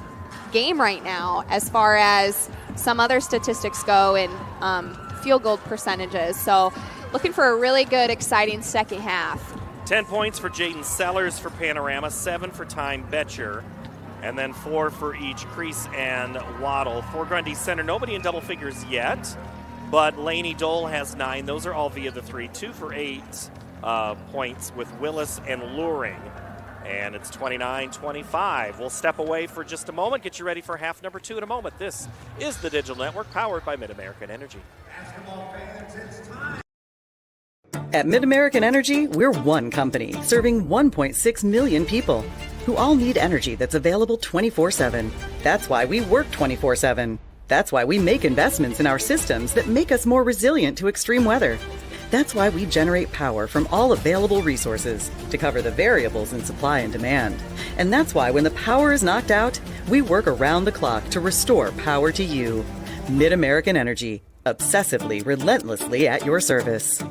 game right now as far as some other statistics go in field goal percentages. So looking for a really good, exciting second half. 10 points for Jaden Sellers for Panorama, 7 for Time Betcher, and then 4 for each Crease and Waddle. For Grundy Center, nobody in double figures yet, but Laney Dole has 9. Those are all via the 3. 2 for 8 points with Willis and Luring. And it's 29-25. We'll step away for just a moment. Get you ready for half number 2 in a moment. This is the Digital Network, powered by Mid-American Energy. At Mid-American Energy, we're one company serving 1.6 million people who all need energy that's available 24/7. That's why we work 24/7. That's why we make investments in our systems that make us more resilient to extreme weather. That's why we generate power from all available resources to cover the variables in supply and demand. And that's why when the power is knocked out, we work around the clock to restore power to you. Mid-American Energy, obsessively, relentlessly at your service.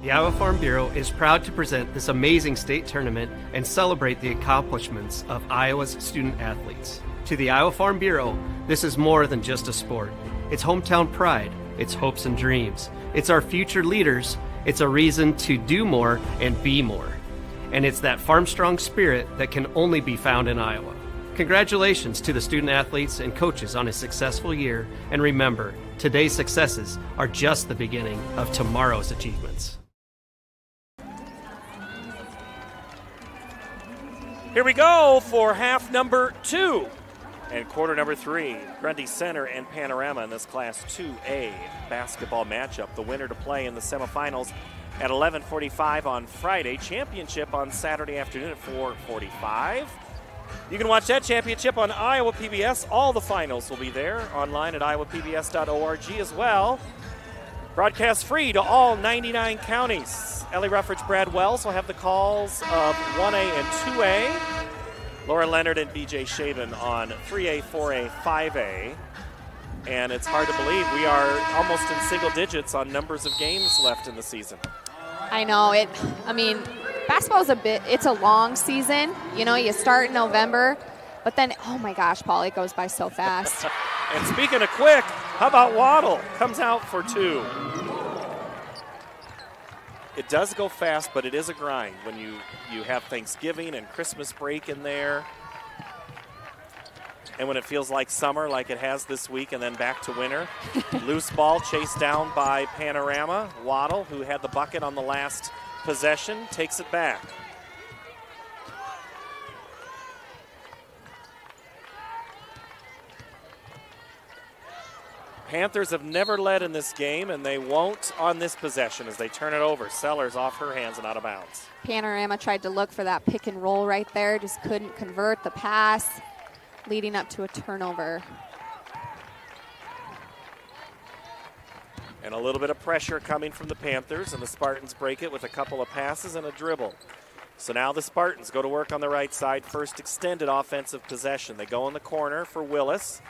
The Iowa Farm Bureau is proud to present this amazing state tournament and celebrate the accomplishments of Iowa's student athletes. To the Iowa Farm Bureau, this is more than just a sport. It's hometown pride, it's hopes and dreams. It's our future leaders. It's a reason to do more and be more. And it's that farm strong spirit that can only be found in Iowa. Congratulations to the student athletes and coaches on a successful year. And remember, today's successes are just the beginning of tomorrow's achievements. Here we go for half number 2 and quarter number 3. Grundy Center and Panorama in this Class 2A basketball matchup. The winner to play in the semifinals at 11:45 on Friday. Championship on Saturday afternoon at 4:45. You can watch that championship on Iowa PBS. All the finals will be there online at iowapbs.org as well. Broadcast free to all 99 counties. Ellie Ruffridge, Brad Wells will have the calls of 1A and 2A. Laura Leonard and BJ Shaven on 3A, 4A, 5A. And it's hard to believe we are almost in single digits on numbers of games left in the season. I know. Basketball's it's a long season. You start in November, but then, oh my gosh, Paul, it goes by so fast. And speaking of quick, how about Waddle? Comes out for 2. It does go fast, but it is a grind when you have Thanksgiving and Christmas break in there. And when it feels like summer, like it has this week, and then back to winter. Loose ball chased down by Panorama. Waddle, who had the bucket on the last possession, takes it back. Panthers have never led in this game, and they won't on this possession as they turn it over. Sellers off her hands and out of bounds. Panorama tried to look for that pick and roll right there, just couldn't convert the pass, leading up to a turnover. And a little bit of pressure coming from the Panthers, and the Spartans break it with a couple of passes and a dribble. So now the Spartans go to work on the right side. First extended offensive possession. They go in the corner for Willis.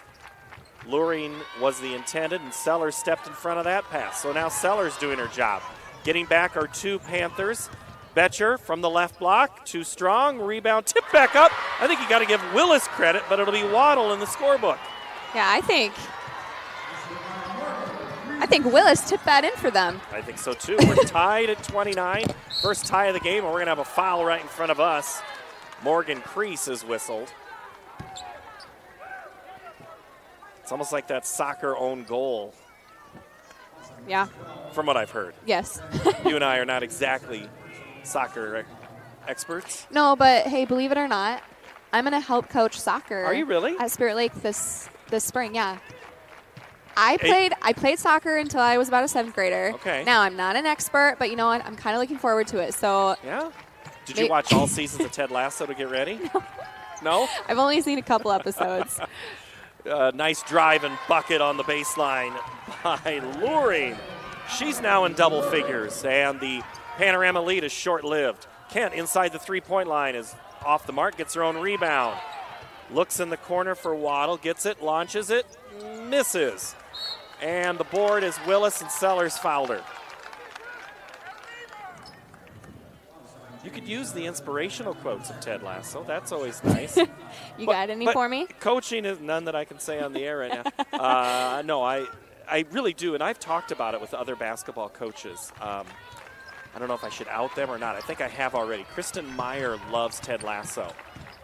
Luring was the intended, and Sellers stepped in front of that pass. So now Sellers doing her job. Getting back are two Panthers. Betcher from the left block, too strong, rebound, tip back up. I think you got to give Willis credit, but it'll be Waddle in the scorebook. Yeah, I think Willis tipped that in for them. I think so too. We're tied at 29. First tie of the game, and we're going to have a foul right in front of us. Morgan Crease is whistled. It's almost like that soccer own goal. Yeah. From what I've heard. Yes. You and I are not exactly soccer experts. No, but hey, believe it or not, I'm going to help coach soccer. Are you really? At Spirit Lake this spring, yeah. I played soccer until I was about a 7th grader. Okay. Now I'm not an expert, but you know what? I'm kind of looking forward to it. So yeah. Did you watch all seasons of Ted Lasso to get ready? No? I've only seen a couple episodes. Nice drive and bucket on the baseline by Luring. She's now in double figures, and the Panorama lead is short-lived. Kent inside the three-point line is off the mark, gets her own rebound. Looks in the corner for Waddle, gets it, launches it, misses. And the board is Willis, and Sellers fouled her. You could use the inspirational quotes of Ted Lasso. That's always nice. You got any for me? Coaching is none that I can say on the air right now. No, I really do, and I've talked about it with other basketball coaches. I don't know if I should out them or not. I think I have already. Kristen Meyer loves Ted Lasso,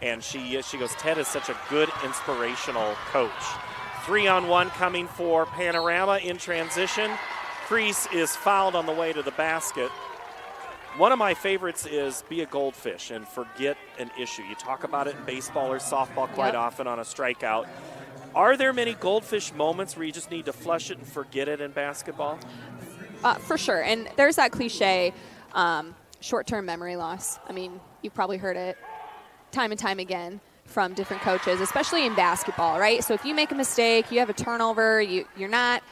and she goes, Ted is such a good inspirational coach. 3-on-1 coming for Panorama in transition. Crease is fouled on the way to the basket. One of my favorites is be a goldfish and forget an issue. You talk about it in baseball or softball quite often on a strikeout. Are there many goldfish moments where you just need to flush it and forget it in basketball? For sure. And there's that cliche, short-term memory loss. I mean, you've probably heard it time and time again from different coaches, especially in basketball, right? So if you make a mistake, you have a turnover, you're not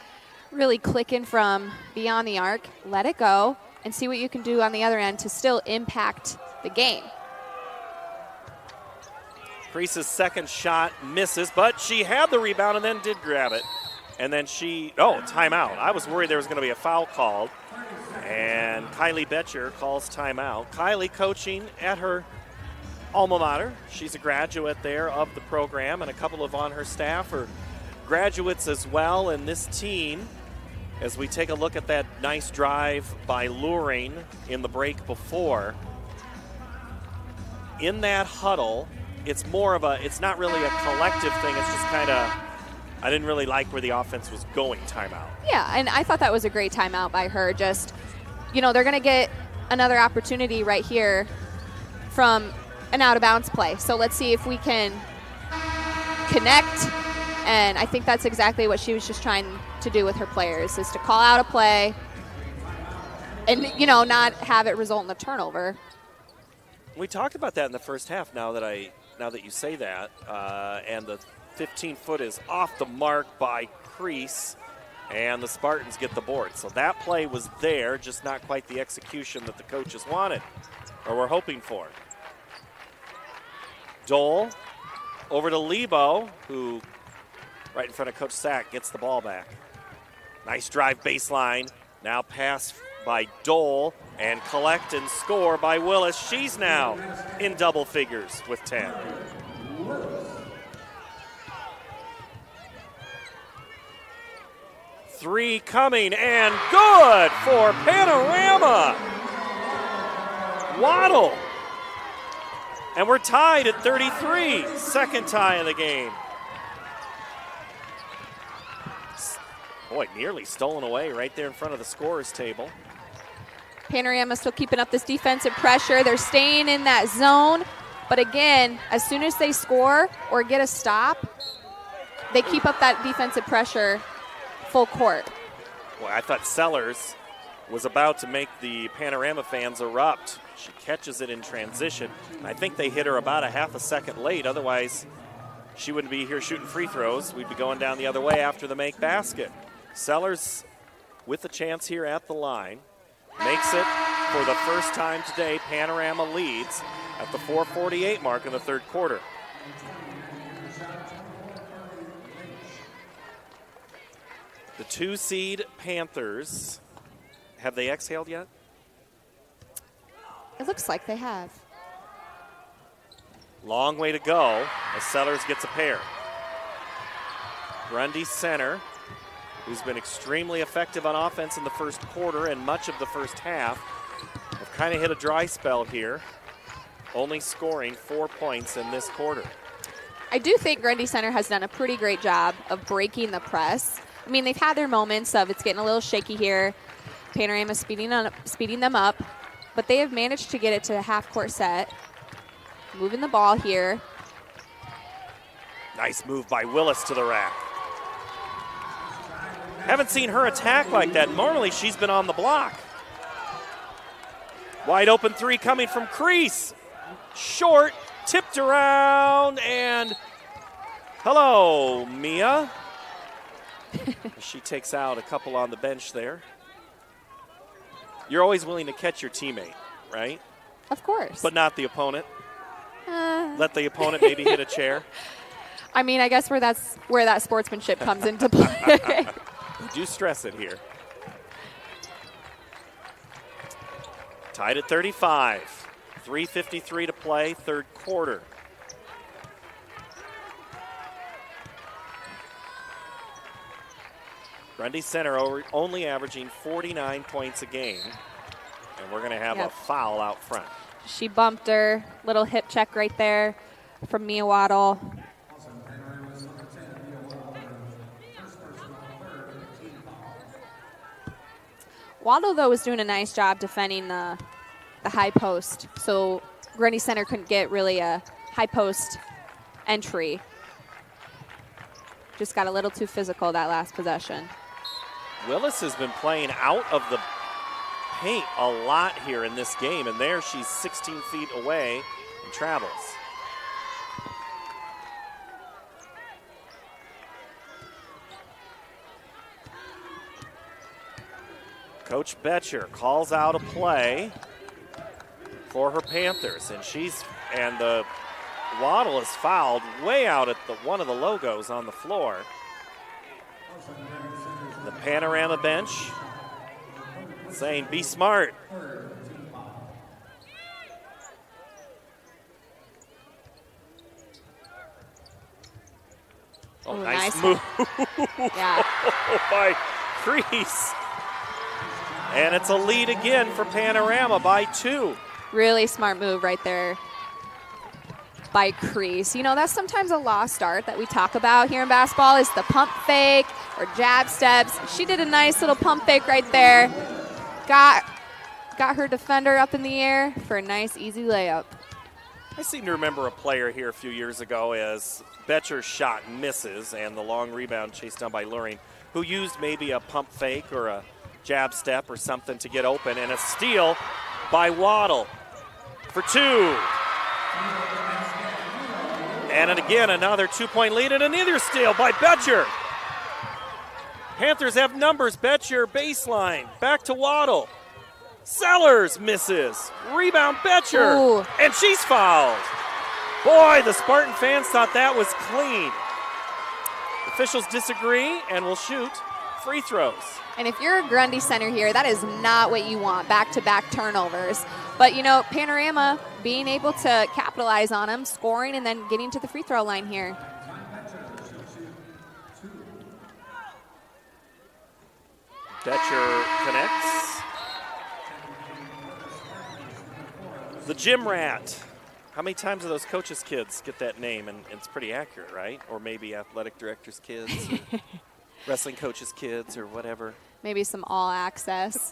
really clicking from beyond the arc, let it go and see what you can do on the other end to still impact the game. Crease's second shot misses, but she had the rebound and then did grab it. And then timeout. I was worried there was going to be a foul called. And Kylie Betcher calls timeout. Kylie coaching at her alma mater. She's a graduate there of the program, and a couple of on her staff are graduates as well. And this team, as we take a look at that nice drive by Luring in the break before, in that huddle, it's not really a collective thing. It's just kind of, I didn't really like where the offense was going timeout. Yeah, and I thought that was a great timeout by her. Just, they're going to get another opportunity right here from an out-of-bounds play. So let's see if we can connect. And I think that's exactly what she was just trying to do with her players, is to call out a play and, not have it result in a turnover. We talked about that in the first half now that you say that. And the 15-foot is off the mark by Crease, and the Spartans get the board. So that play was there, just not quite the execution that the coaches wanted or were hoping for. Dole over to Lebo, who right in front of Coach Sack gets the ball back. Nice drive baseline. Now pass by Dole, and collect and score by Willis. She's now in double figures with 10. Three coming, and good for Panorama. Waddle. And we're tied at 33. Second tie of the game. Boy, nearly stolen away right there in front of the scorer's table. Panorama still keeping up this defensive pressure. They're staying in that zone. But again, as soon as they score or get a stop, they keep up that defensive pressure full court. Boy, I thought Sellers was about to make the Panorama fans erupt. She catches it in transition. I think they hit her about a half a second late. Otherwise, she wouldn't be here shooting free throws. We'd be going down the other way after the make basket. Sellers with a chance here at the line. Makes it for the first time today. Panorama leads at the 4:48 mark in the third quarter. The 2-seed Panthers, have they exhaled yet? It looks like they have. Long way to go as Sellers gets a pair. Grundy center, who's been extremely effective on offense in the first quarter and much of the first half, have kind of hit a dry spell here, only scoring 4 points in this quarter. I do think Grundy Center has done a pretty great job of breaking the press. I mean, they've had their moments of it's getting a little shaky here. Panorama speeding them up, but they have managed to get it to a half-court set. Moving the ball here. Nice move by Willis to the rack. Haven't seen her attack like that. Normally she's been on the block. Wide open three coming from Crease. Short, tipped around, and hello, Mia. She takes out a couple on the bench there. You're always willing to catch your teammate, right? Of course. But not the opponent. Let the opponent maybe hit a chair. I mean, I guess that's where that sportsmanship comes into play. We do stress it here. Tied at 35. 3:53 to play, third quarter. Grundy Center only averaging 49 points a game. And we're going to have a foul out front. She bumped her. Little hip check right there from Mia Waddle. Waddle, though, was doing a nice job defending the high post. So Grundy Center couldn't get really a high post entry. Just got a little too physical that last possession. Willis has been playing out of the paint a lot here in this game, and there she's 16 feet away and travels. Coach Betcher calls out a play for her Panthers, and the Waddle is fouled way out at one of the logos on the floor. The Panorama bench saying, be smart. Oh, nice move. Yeah. By Crease. And it's a lead again for Panorama by 2. Really smart move right there by Crease. You know, that's sometimes a lost art that we talk about here in basketball is the pump fake or jab steps. She did a nice little pump fake right there. Got her defender up in the air for a nice, easy layup. I seem to remember a player here a few years ago as Betcher's shot misses and the long rebound chased down by Luring, who used maybe a pump fake or a jab step or something to get open, and a steal by Waddle for 2. And again, another 2-point lead and another steal by Betcher. Panthers have numbers. Betcher baseline. Back to Waddle. Sellers misses. Rebound Betcher. Ooh. And she's fouled. Boy, the Spartan fans thought that was clean. Officials disagree and will shoot free throws. And if you're a Grundy Center here, that is not what you want, back-to-back turnovers. But, you know, Panorama being able to capitalize on them, scoring, and then getting to the free throw line here. Betcher connects. The Gym Rat. How many times do those coaches' kids get that name? And it's pretty accurate, right? Or maybe athletic directors' kids, or wrestling coaches' kids, or whatever. Maybe some all access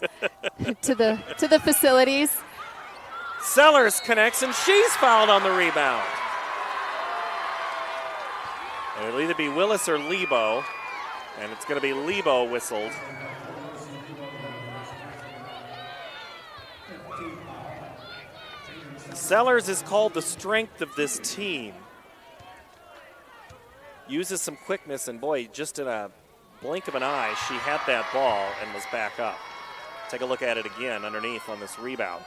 to the facilities. Sellers connects, and she's fouled on the rebound. And it'll either be Willis or Lebo, and it's going to be Lebo whistled. Sellers is called the strength of this team. Uses some quickness, and boy, just in a blink of an eye, she had that ball and was back up. Take a look at it again underneath on this rebound.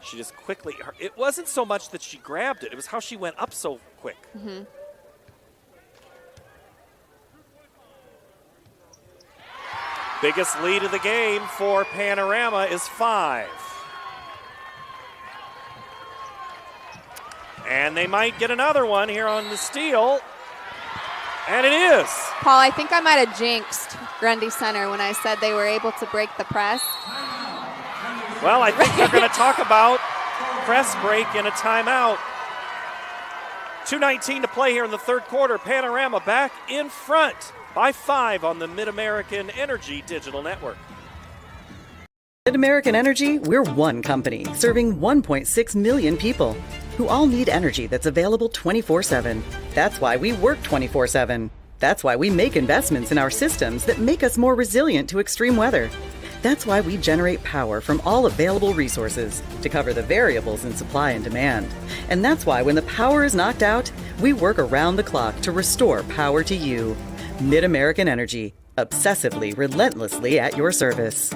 She just quickly, it wasn't so much that she grabbed it, it was how she went up so quick. Mm-hmm. Biggest lead of the game for Panorama is 5. And they might get another one here on the steal. And it is. Paul, I think I might have jinxed Grundy Center when I said they were able to break the press. Well, I think they're going to talk about press break in a timeout. 2:19 to play here in the third quarter. Panorama back in front by 5 on the Mid-American Energy Digital Network. Mid-American Energy, we're one company serving 1.6 million people who all need energy that's available 24/7. That's why we work 24/7. That's why we make investments in our systems that make us more resilient to extreme weather. That's why we generate power from all available resources to cover the variables in supply and demand. And that's why when the power is knocked out, we work around the clock to restore power to you. Mid-American Energy, obsessively, relentlessly at your service.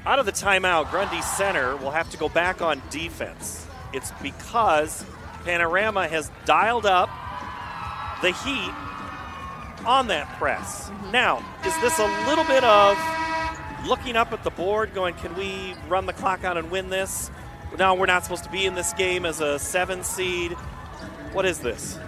Out of the timeout, Grundy Center will have to go back on defense. It's because Panorama has dialed up the heat on that press. Now, is this a little bit of looking up at the board going, can we run the clock out and win this? No, we're not supposed to be in this game as a 7 seed. What is this?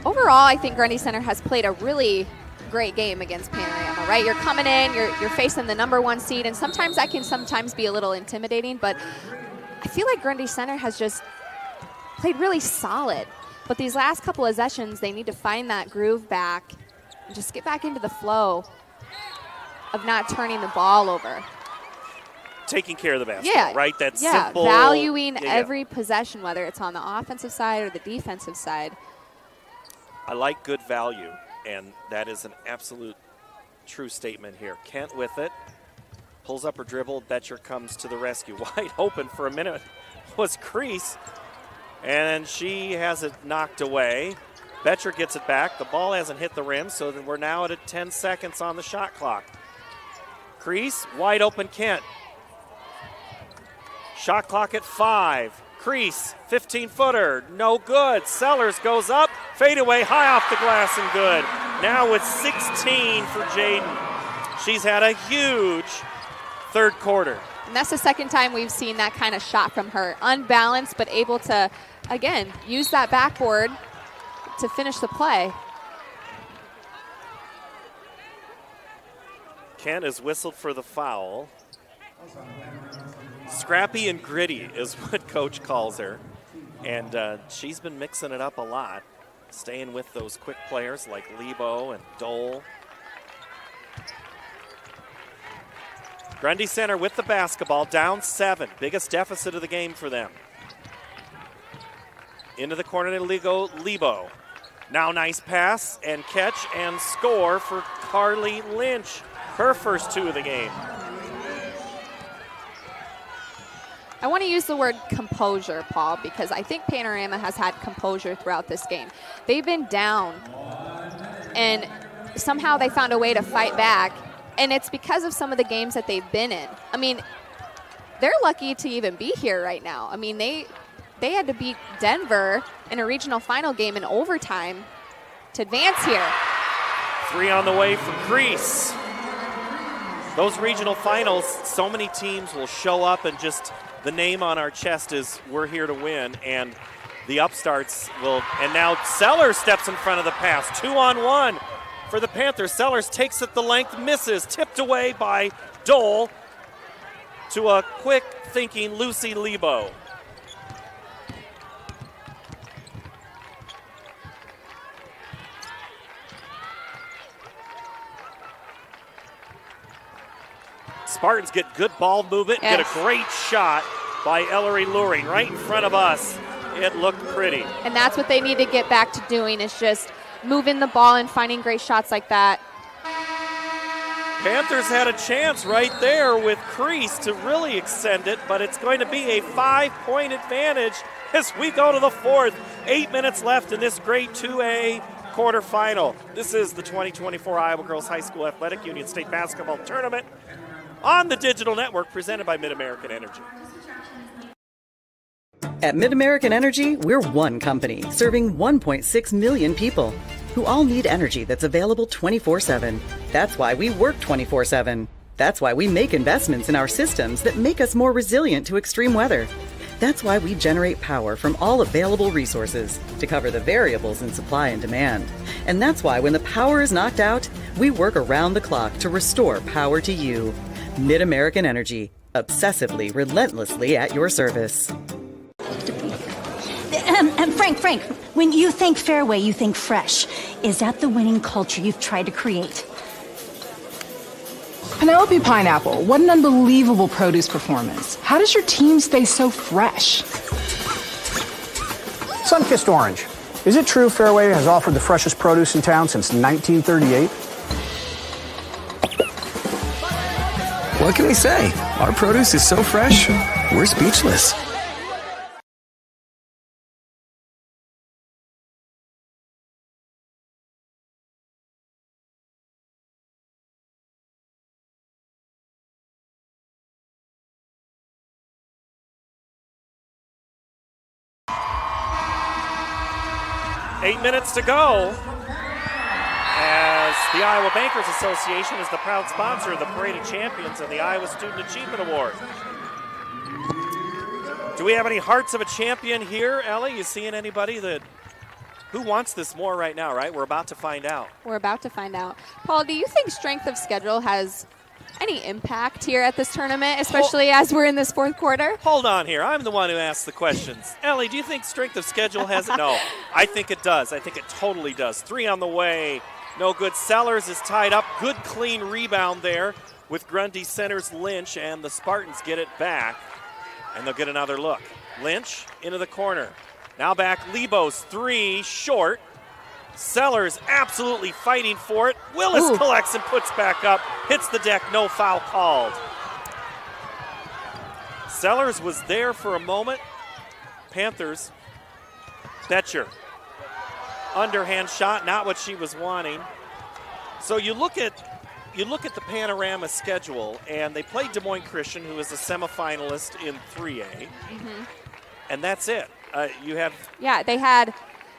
Overall, I think Grundy Center has played a really great game against Panorama, right? You're coming in, you're facing the number 1 seed, and sometimes that can sometimes be a little intimidating, but I feel like Grundy Center has just played really solid. But these last couple of sessions, they need to find that groove back and just get back into the flow of not turning the ball over. Taking care of the basketball, right? That's simple. Valuing every possession, whether it's on the offensive side or the defensive side. I like good value, and that is an absolute true statement here. Kent with it, pulls up her dribble, Betcher comes to the rescue. Wide open for a minute was Crease, and she has it knocked away. Betcher gets it back. The ball hasn't hit the rim, so then we're now at 10 seconds on the shot clock. Crease, wide open Kent. Shot clock at 5. Crease, 15-footer, no good. Sellers goes up, fadeaway, high off the glass and good. Now with 16 for Jaden. She's had a huge third quarter. And that's the second time we've seen that kind of shot from her. Unbalanced, but able to, again, use that backboard to finish the play. Kent is whistled for the foul. Scrappy and gritty is what Coach calls her. And she's been mixing it up a lot, staying with those quick players like Lebo and Dole. Grundy Center with the basketball, down 7. Biggest deficit of the game for them. Into the corner to Lebo. Now nice pass and catch and score for Carly Lynch. Her first 2 of the game. I want to use the word composure, Paul, because I think Panorama has had composure throughout this game. They've been down, and somehow they found a way to fight back, and it's because of some of the games that they've been in. I mean, they're lucky to even be here right now. I mean, they had to beat Denver in a regional final game in overtime to advance here. 3 on the way for Crease. Those regional finals, so many teams will show up and just the name on our chest is we're here to win, and the upstarts will. And now Sellers steps in front of the pass. 2-on-1 for the Panthers. Sellers takes it the length, misses, tipped away by Dole to a quick thinking Lucy Lebo. Spartans get good ball movement, get a great shot by Ellery Luring right in front of us. It looked pretty. And that's what they need to get back to doing, is just moving the ball and finding great shots like that. Panthers had a chance right there with Crease to really extend it, but it's going to be a 5-point advantage as we go to the fourth. 8 minutes left in this grade 2A quarterfinal. This is the 2024 Iowa Girls High School Athletic Union State Basketball Tournament on the digital network presented by Mid-American Energy. At Mid-American Energy, we're one company serving 1.6 million people who all need energy that's available 24/7. That's why we work 24/7. That's why we make investments in our systems that make us more resilient to extreme weather. That's why we generate power from all available resources to cover the variables in supply and demand. And that's why when the power is knocked out, we work around the clock to restore power to you. Mid-American Energy, obsessively, relentlessly at your service. Frank, when you think Fairway, you think fresh. Is that the winning culture you've tried to create? Penelope Pineapple, what an unbelievable produce performance. How does your team stay so fresh? Sun-kissed orange. Is it true Fairway has offered the freshest produce in town since 1938? What can we say? Our produce is so fresh, we're speechless. Eight minutes to go as the Iowa Bankers Association is the proud sponsor of the Parade of Champions and the Iowa Student Achievement Award. Do we have any hearts of a champion here, Ellie? You seeing anybody who wants this more right now, right? We're about to find out. We're about to find out. Paul, do you think strength of schedule has any impact here at this tournament, especially as we're in this fourth quarter? Hold on here. I'm the one who asked the questions. Ellie, do you think strength of schedule has it? No, I think it does. I think it totally does. 3 on the way. No good. Sellers is tied up. Good, clean rebound there with Grundy centers Lynch, and the Spartans get it back, and they'll get another look. Lynch into the corner. Now back. Lebos 3, short. Sellers absolutely fighting for it. Willis collects and puts back up. Hits the deck, no foul called. Sellers was there for a moment. Panthers, Betcher. Underhand shot, not what she was wanting. So you look at the Panorama schedule, and they played Des Moines Christian, who is a semifinalist in 3A. And that's it. Yeah, they had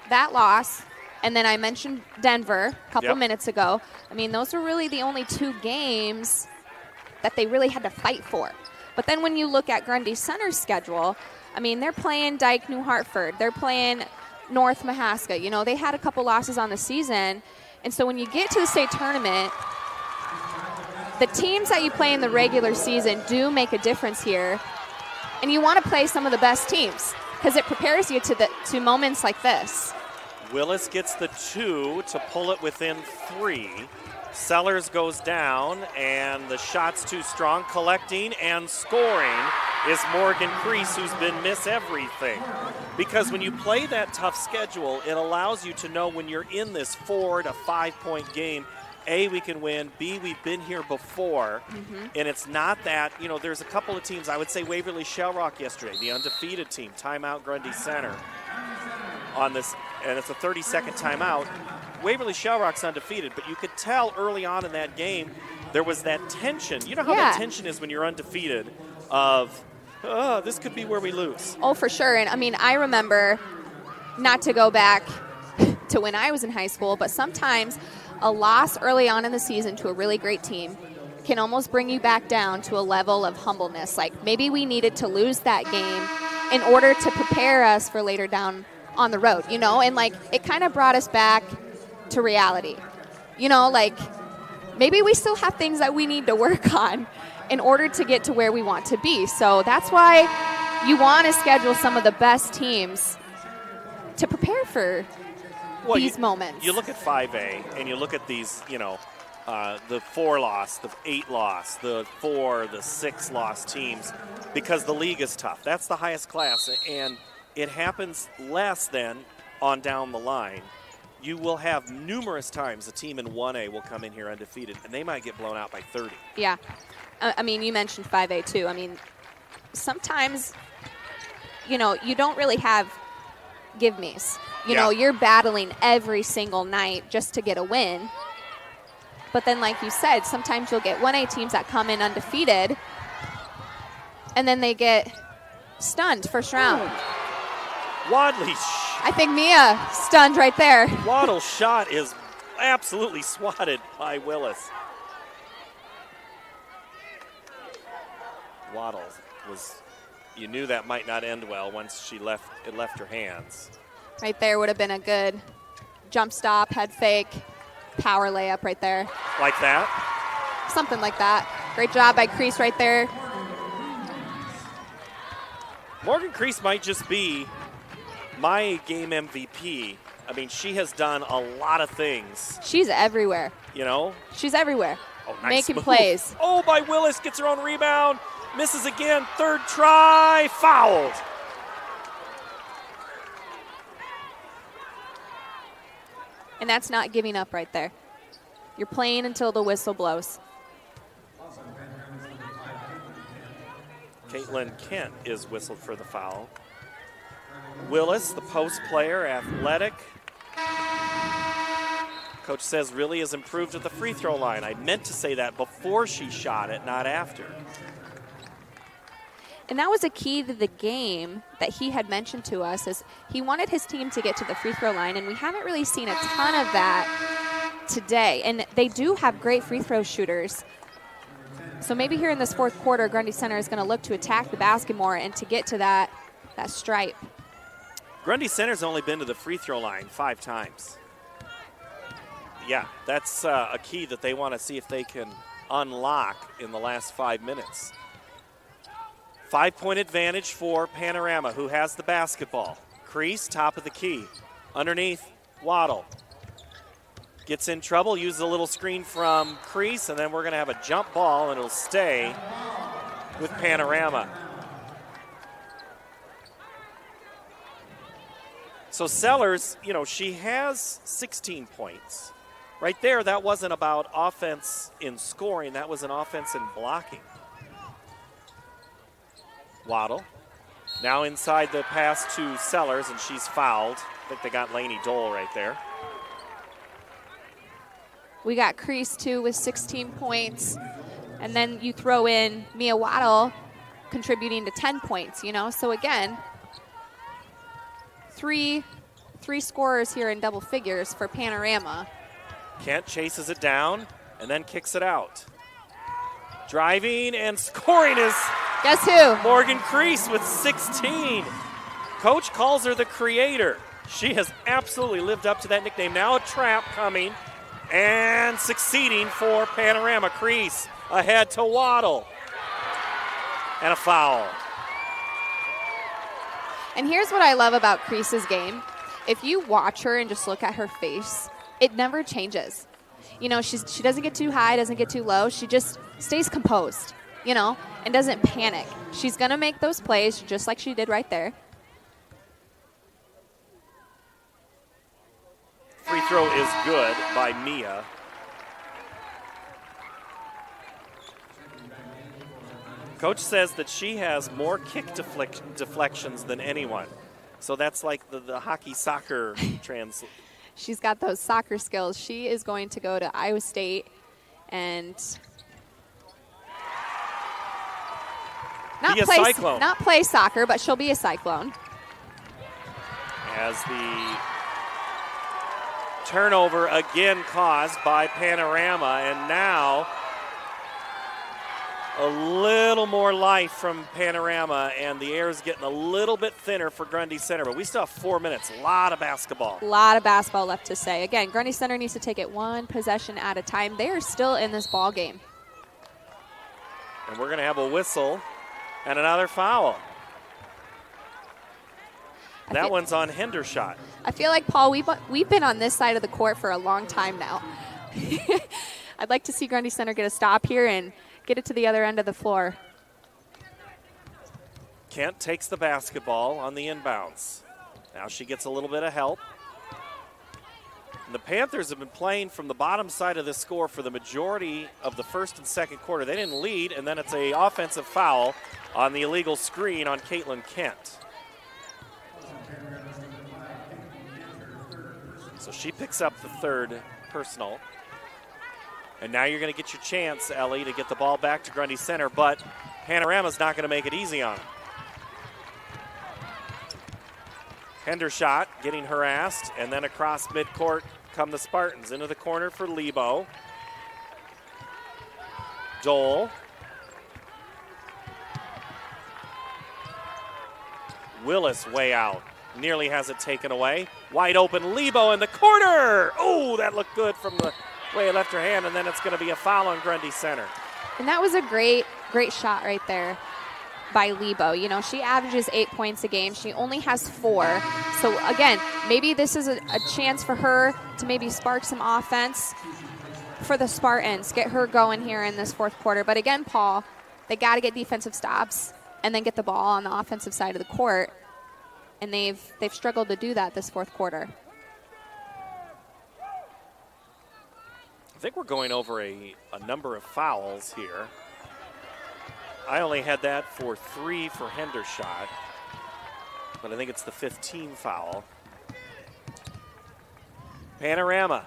that loss. And then I mentioned Denver a couple minutes ago. I mean, those were really the only 2 games that they really had to fight for. But then when you look at Grundy Center's schedule, I mean, they're playing Dike New Hartford. They're playing North Mahaska. You know, they had a couple losses on the season. And so when you get to the state tournament, the teams that you play in the regular season do make a difference here. And you want to play some of the best teams because it prepares you to moments like this. Willis gets the 2 to pull it within 3. Sellers goes down, and the shot's too strong. Collecting and scoring is Morgan Crease, who's been miss everything. Because when you play that tough schedule, it allows you to know when you're in this 4 to 5 point game, A, we can win, B, we've been here before. And it's not that, you know, there's a couple of teams, I would say Waverly Shellrock yesterday, the undefeated team, timeout Grundy Center on this, and it's a 30-second timeout. Waverly Shellrock's undefeated, but you could tell early on in that game there was that tension. You know how that tension is when you're undefeated of, this could be where we lose. Oh, for sure. And, I mean, I remember, not to go back to when I was in high school, but sometimes a loss early on in the season to a really great team can almost bring you back down to a level of humbleness. Like, maybe we needed to lose that game in order to prepare us for later down on the road, you know? And, like, it kind of brought us back to reality. You know, like, maybe we still have things that we need to work on in order to get to where we want to be. So that's why you want to schedule some of the best teams to prepare for these moments. You look at 5A, and you look at these, you know, the 4-loss, the 8-loss, the 4, the 6-loss teams, because the league is tough. That's the highest class, and it happens less than on down the line. You will have numerous times a team in 1A will come in here undefeated, and they might get blown out by 30. Yeah. I mean, you mentioned 5A too. I mean, sometimes, you know, you don't really have give-me's. You know, you're battling every single night just to get a win. But then, like you said, sometimes you'll get 1A teams that come in undefeated, and then they get stunned first round. Wadley I think Mia stunned right there. Waddle's shot is absolutely swatted by Willis. Waddle you knew that might not end well once it left her hands. Right there would have been a good jump stop, head fake, power layup right there. Like that? Something like that. Great job by Crease right there. Morgan Crease might just be my game MVP. I mean, she has done a lot of things. She's everywhere. You know? She's everywhere. Oh, nice Making move. plays. Oh, by Willis, gets her own rebound. Misses again, third try, fouled. And that's not giving up right there. You're playing until the whistle blows. Caitlin Kent is whistled for the foul. Willis, the post player, athletic. Coach says really has improved at the free throw line. I meant to say that before she shot it, not after. And that was a key to the game that he had mentioned to us, is he wanted his team to get to the free throw line, and we haven't really seen a ton of that today. And they do have great free throw shooters. So maybe here in this fourth quarter, Grundy Center is going to look to attack the basket more and to get to that stripe. Grundy Center's only been to the free throw line 5 times. Yeah, that's a key that they want to see if they can unlock in the last 5 minutes. 5-point advantage for Panorama, who has the basketball. Crease, top of the key. Underneath, Waddle. Gets in trouble, uses a little screen from Crease, and then we're going to have a jump ball, and it'll stay with Panorama. So Sellers, she has 16 points. Right there, that wasn't about offense in scoring. That was an offense in blocking. Waddle. Now inside the pass to Sellers, and she's fouled. I think they got Lainey Dole right there. We got Crease, too, with 16 points. And then you throw in Mia Waddle contributing to 10 points, So, again, three scorers here in double figures for Panorama. Kent chases it down and then kicks it out. Driving and scoring is... Guess who? Morgan Crease with 16. Coach calls her the creator. She has absolutely lived up to that nickname. Now a trap coming and succeeding for Panorama. Crease ahead to Waddle. And a foul. And here's what I love about Crease's game. If you watch her and just look at her face, it never changes. She doesn't get too high, doesn't get too low. She just stays composed, and doesn't panic. She's going to make those plays just like she did right there. Free throw is good by Mia. Coach says that she has more kick deflections than anyone. So that's like the hockey soccer translation. She's got those soccer skills. She is going to go to Iowa State and not play soccer, but she'll be a Cyclone. As the turnover again caused by Panorama, and now a little more life from Panorama, and the air is getting a little bit thinner for Grundy Center, but we still have 4 minutes. A lot of basketball. A lot of basketball left to say. Again, Grundy Center needs to take it one possession at a time. They are still in this ball game. And we're going to have a whistle and another foul. That one's on Hendershot. I feel like, Paul, we've been on this side of the court for a long time now. I'd like to see Grundy Center get a stop here and get it to the other end of the floor. Kent takes the basketball on the inbounds. Now she gets a little bit of help. And the Panthers have been playing from the bottom side of the score for the majority of the first and second quarter. They didn't lead, and then it's an offensive foul on the illegal screen on Caitlin Kent. So she picks up the third personal. And now you're going to get your chance, Ellie, to get the ball back to Grundy Center, but Panorama's not going to make it easy on them. Hendershot getting harassed, and then across midcourt come the Spartans. Into the corner for Lebo. Dole. Willis way out. Nearly has it taken away. Wide open, Lebo in the corner. Oh, that looked good from the way it left her hand, and then it's going to be a foul on Grundy Center. And that was a great shot right there by Lebo. You know, she averages 8 points a game. She only has 4. So, again, maybe this is a chance for her to maybe spark some offense for the Spartans, get her going here in this fourth quarter. But, again, Paul, they got to get defensive stops and then get the ball on the offensive side of the court. And they've struggled to do that this fourth quarter. I think we're going over a number of fouls here. I only had that for 3 for Hendershot, but I think it's the 15 foul. Panorama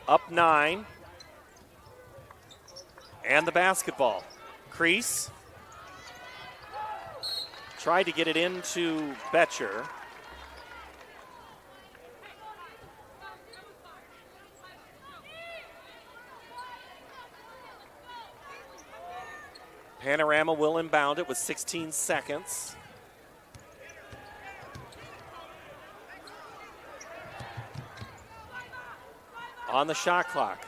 up 9. And the basketball. Crease. Tried to get it into Betcher. Panorama will inbound it with 16 seconds. On the shot clock.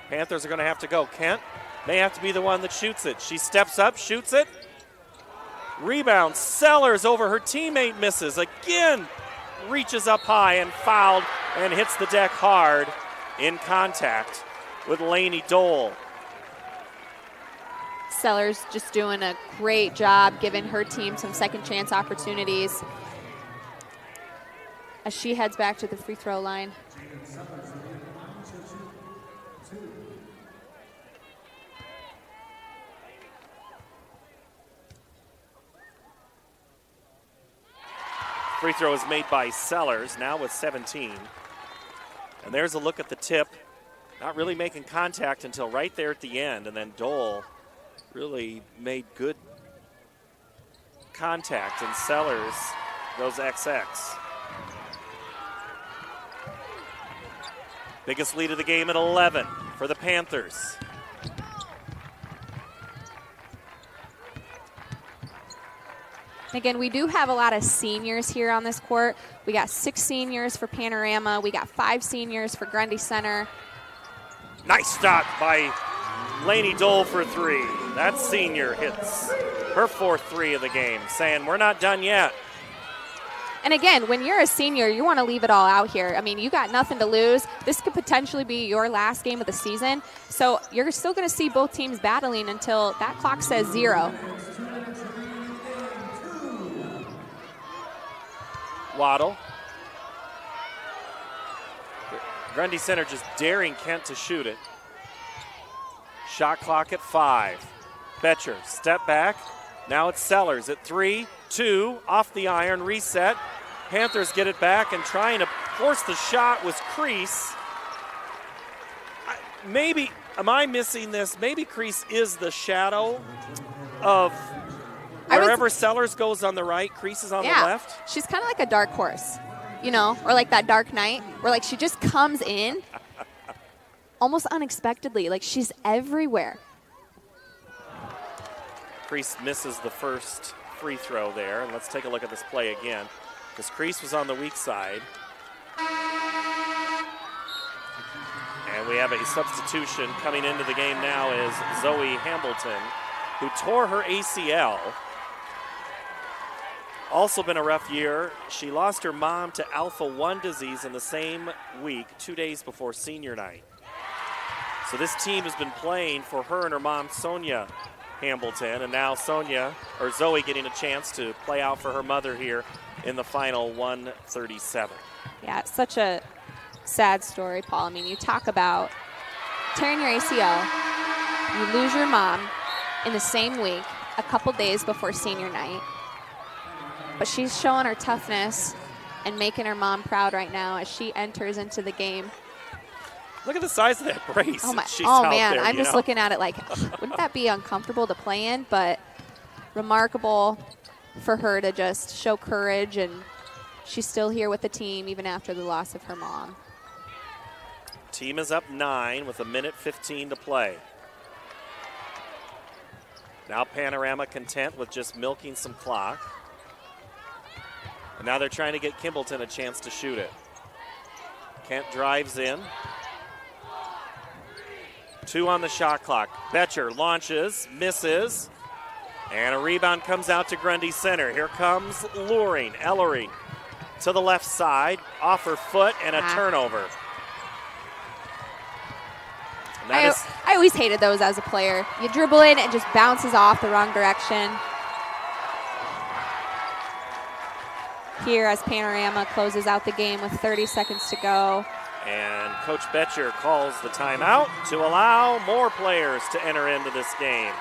Panthers are going to have to go. Kent may have to be the one that shoots it. She steps up, shoots it. Rebound, Sellers over her teammate, misses. Again, reaches up high and fouled and hits the deck hard in contact with Lainey Dole. Sellers just doing a great job giving her team some second chance opportunities as she heads back to the free throw line. Free throw is made by Sellers, now with 17. And there's a look at the tip. Not really making contact until right there at the end, and then Dole really made good contact, and Sellers goes XX. Biggest lead of the game at 11 for the Panthers. Again, we do have a lot of seniors here on this court. We got 6 seniors for Panorama. We got 5 seniors for Grundy Center. Nice stop by Lainey Dole for 3. That senior hits her 4th 3 of the game, saying we're not done yet. And again, when you're a senior, you want to leave it all out here. I mean, you got nothing to lose. This could potentially be your last game of the season. So you're still going to see both teams battling until that clock says 0. Waddle. Grundy Center just daring Kent to shoot it. Shot clock at 5. Betcher, step back. Now it's Sellers at 3, 2, off the iron, reset. Panthers get it back and trying to force the shot was Crease. Maybe, am I missing this? Maybe Crease is the shadow of wherever Sellers goes on the right, Crease is on the left. She's kind of like a dark horse, you know, or like that Dark Knight, where like she just comes in almost unexpectedly. Like she's everywhere. Crease misses the first free throw there. And let's take a look at this play again, because Crease was on the weak side. And we have a substitution coming into the game now is Zoe Hambleton, who tore her ACL. Also been a rough year. She lost her mom to alpha-1 disease in the same week, 2 days before senior night. So this team has been playing for her and her mom, Sonia Hambleton, and now Zoe getting a chance to play out for her mother here in the final 137. Yeah, it's such a sad story, Paul. I mean, you talk about tearing your ACL, you lose your mom in the same week, a couple days before senior night. But she's showing her toughness and making her mom proud right now as she enters into the game. Look at the size of that brace. Oh, She's man, there, I'm just looking at it like, wouldn't that be uncomfortable to play in? But remarkable for her to just show courage and she's still here with the team even after the loss of her mom. Team is up 9 with 1:15 to play. Now Panorama content with just milking some clock. And now they're trying to get Kimbleton a chance to shoot it. Kent drives in. 2 on the shot clock. Betcher launches, misses, and a rebound comes out to Grundy Center. Here comes Luring. Ellery to the left side, off her foot, and a turnover. I always hated those as a player. You dribble in and just bounces off the wrong direction. Here as Panorama closes out the game with 30 seconds to go. And Coach Betcher calls the timeout to allow more players to enter into this game.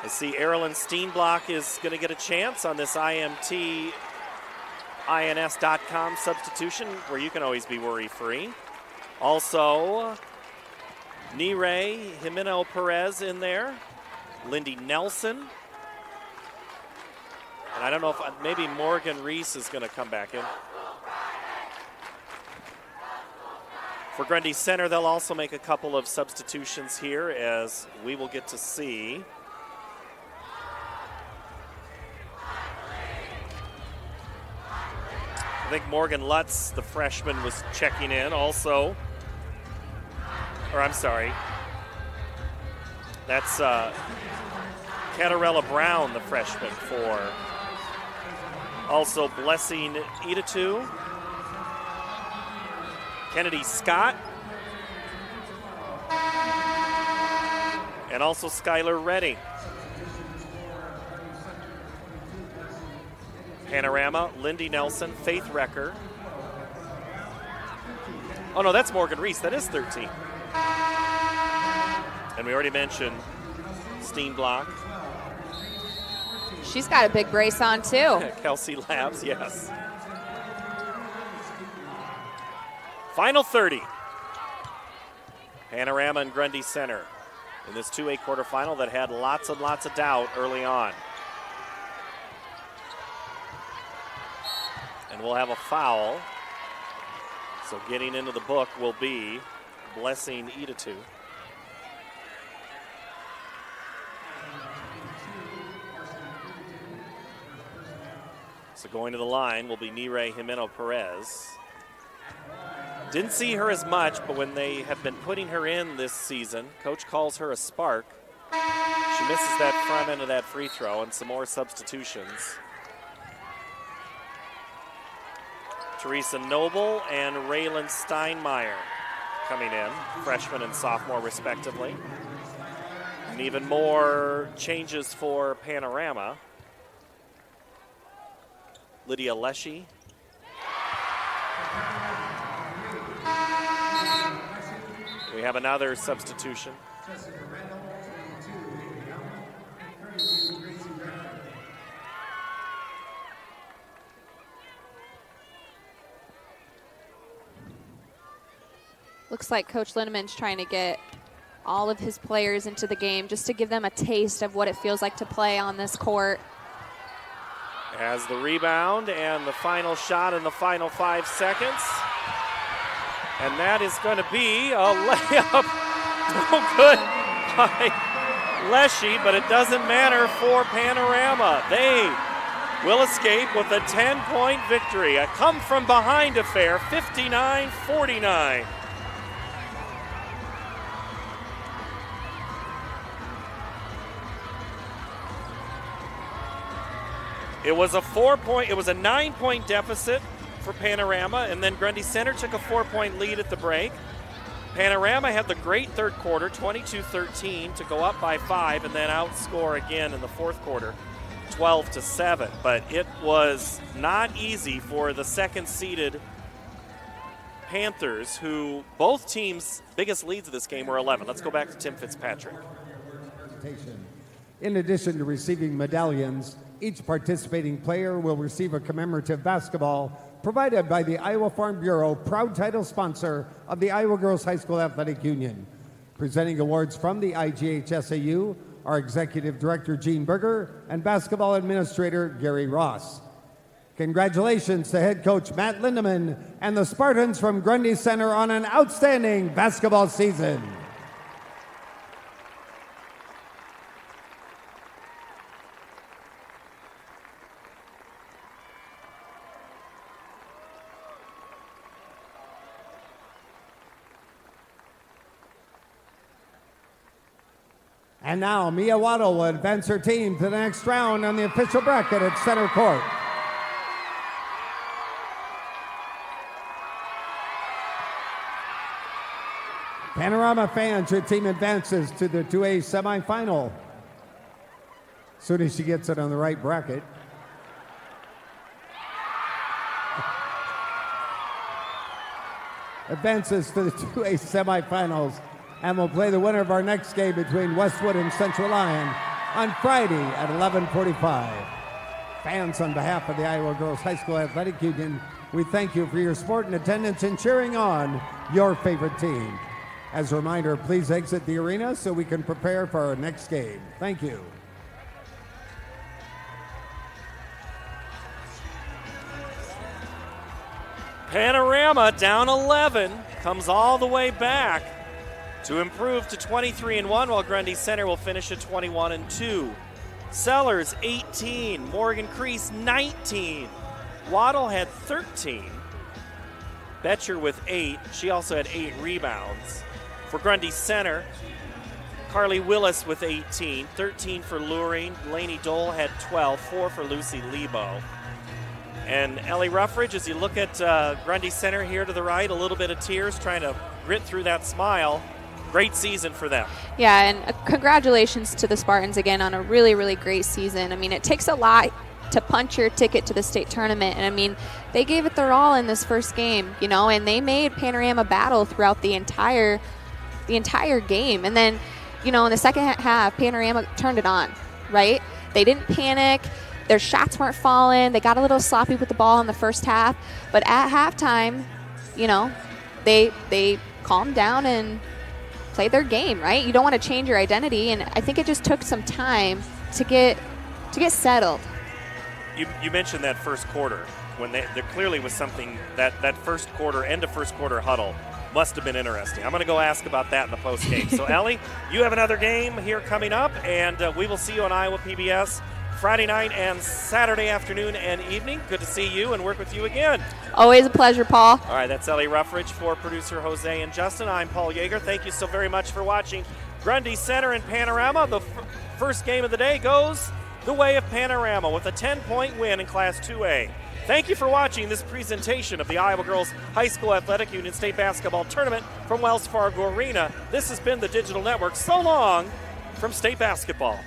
I see Erilyn Steenblock is going to get a chance on this IMT INS.com substitution where you can always be worry-free. Also, Nire Jimeno Perez in there. Lindy Nelson. And I don't know if maybe Morgan Reese is going to come back in. For Grundy Center, they'll also make a couple of substitutions here as we will get to see. I think Morgan Lutz, the freshman, was checking in also. Or I'm sorry. That's Catarella Brown, the freshman, for also Blessing Idatu. Kennedy Scott. And also Skylar Reddy. Panorama, Lindy Nelson, Faith Recker. Oh no, that's Morgan Reese. That is 13. And we already mentioned Steenblock. She's got a big brace on too. Kelsey Labs, yes. Final 30. Panorama and Grundy Center in this 2A quarterfinal that had lots and lots of doubt early on. And we'll have a foul. So getting into the book will be Blessing Idatu. So going to the line will be Nire Jimeno Perez. Didn't see her as much, but when they have been putting her in this season, Coach calls her a spark. She misses that front end of that free throw and some more substitutions. Teresa Noble and Raylan Steinmeier coming in, freshman and sophomore respectively. And even more changes for Panorama. Lydia Leshy. We have another substitution. Looks like Coach Lindemann's trying to get all of his players into the game just to give them a taste of what it feels like to play on this court. Has the rebound and the final shot in the final 5 seconds. And that is going to be a layup. No good by Leshy, but it doesn't matter for Panorama. They will escape with a 10-point victory. A come-from-behind affair, 59-49. It was a 9-point deficit for Panorama, and then Grundy Center took a 4-point lead at the break. Panorama had the great third quarter, 22-13, to go up by 5 and then outscore again in the fourth quarter, 12-7. But it was not easy for the second-seeded Panthers, who both teams' biggest leads of this game were 11. Let's go back to Tim Fitzpatrick. In addition to receiving medallions, each participating player will receive a commemorative basketball provided by the Iowa Farm Bureau, proud title sponsor of the Iowa Girls High School Athletic Union. Presenting awards from the IGHSAU our Executive Director, Gene Berger, and Basketball Administrator, Gary Ross. Congratulations to head coach Matt Lindeman and the Spartans from Grundy Center on an outstanding basketball season. And now Mia Waddle will advance her team to the next round on the official bracket at center court. Panorama fans, your team advances to the 2A semifinal. As soon as she gets it on the right bracket. Advances to the 2A semifinals and will play the winner of our next game between Westwood and Central Lyon on Friday at 11:45. Fans, on behalf of the Iowa Girls High School Athletic Union, we thank you for your support and attendance and cheering on your favorite team. As a reminder, please exit the arena so we can prepare for our next game. Thank you. Panorama down 11, comes all the way back to improve to 23-1, while Grundy Center will finish at 21-2. Sellers 18, Morgan Crease 19, Waddle had 13, Betcher with 8. She also had 8 rebounds. For Grundy Center, Carly Willis with 18, 13 for Luring. Lainey Dole had 12, 4 for Lucy Lebo. And Ellie Ruffridge, as you look at Grundy Center here to the right, a little bit of tears, trying to grit through that smile. Great season for them. Yeah, and congratulations to the Spartans again on a really, really great season. I mean, it takes a lot to punch your ticket to the state tournament. And I mean, they gave it their all in this first game, you know, and they made Panorama battle throughout the entire game. And then, you know, in the second half, Panorama turned it on, right? They didn't panic. Their shots weren't falling. They got a little sloppy with the ball in the first half. But at halftime, you know, they calmed down and played their game, right? You don't want to change your identity. And I think it just took some time to get settled. You mentioned that first quarter when there clearly was something that first quarter, end of first quarter huddle must have been interesting. I'm going to go ask about that in the post game. So Ellie, you have another game here coming up, and we will see you on Iowa PBS Friday night and Saturday afternoon and evening. Good to see you and work with you again. Always a pleasure, Paul. All right, that's Ellie Ruffridge for producer Jose and Justin. I'm Paul Yeager. Thank you so very much for watching Grundy Center and Panorama. The first game of the day goes the way of Panorama with a 10-point win in Class 2A. Thank you for watching this presentation of the Iowa Girls High School Athletic Union State Basketball Tournament from Wells Fargo Arena. This has been the Digital Network. So long from State Basketball.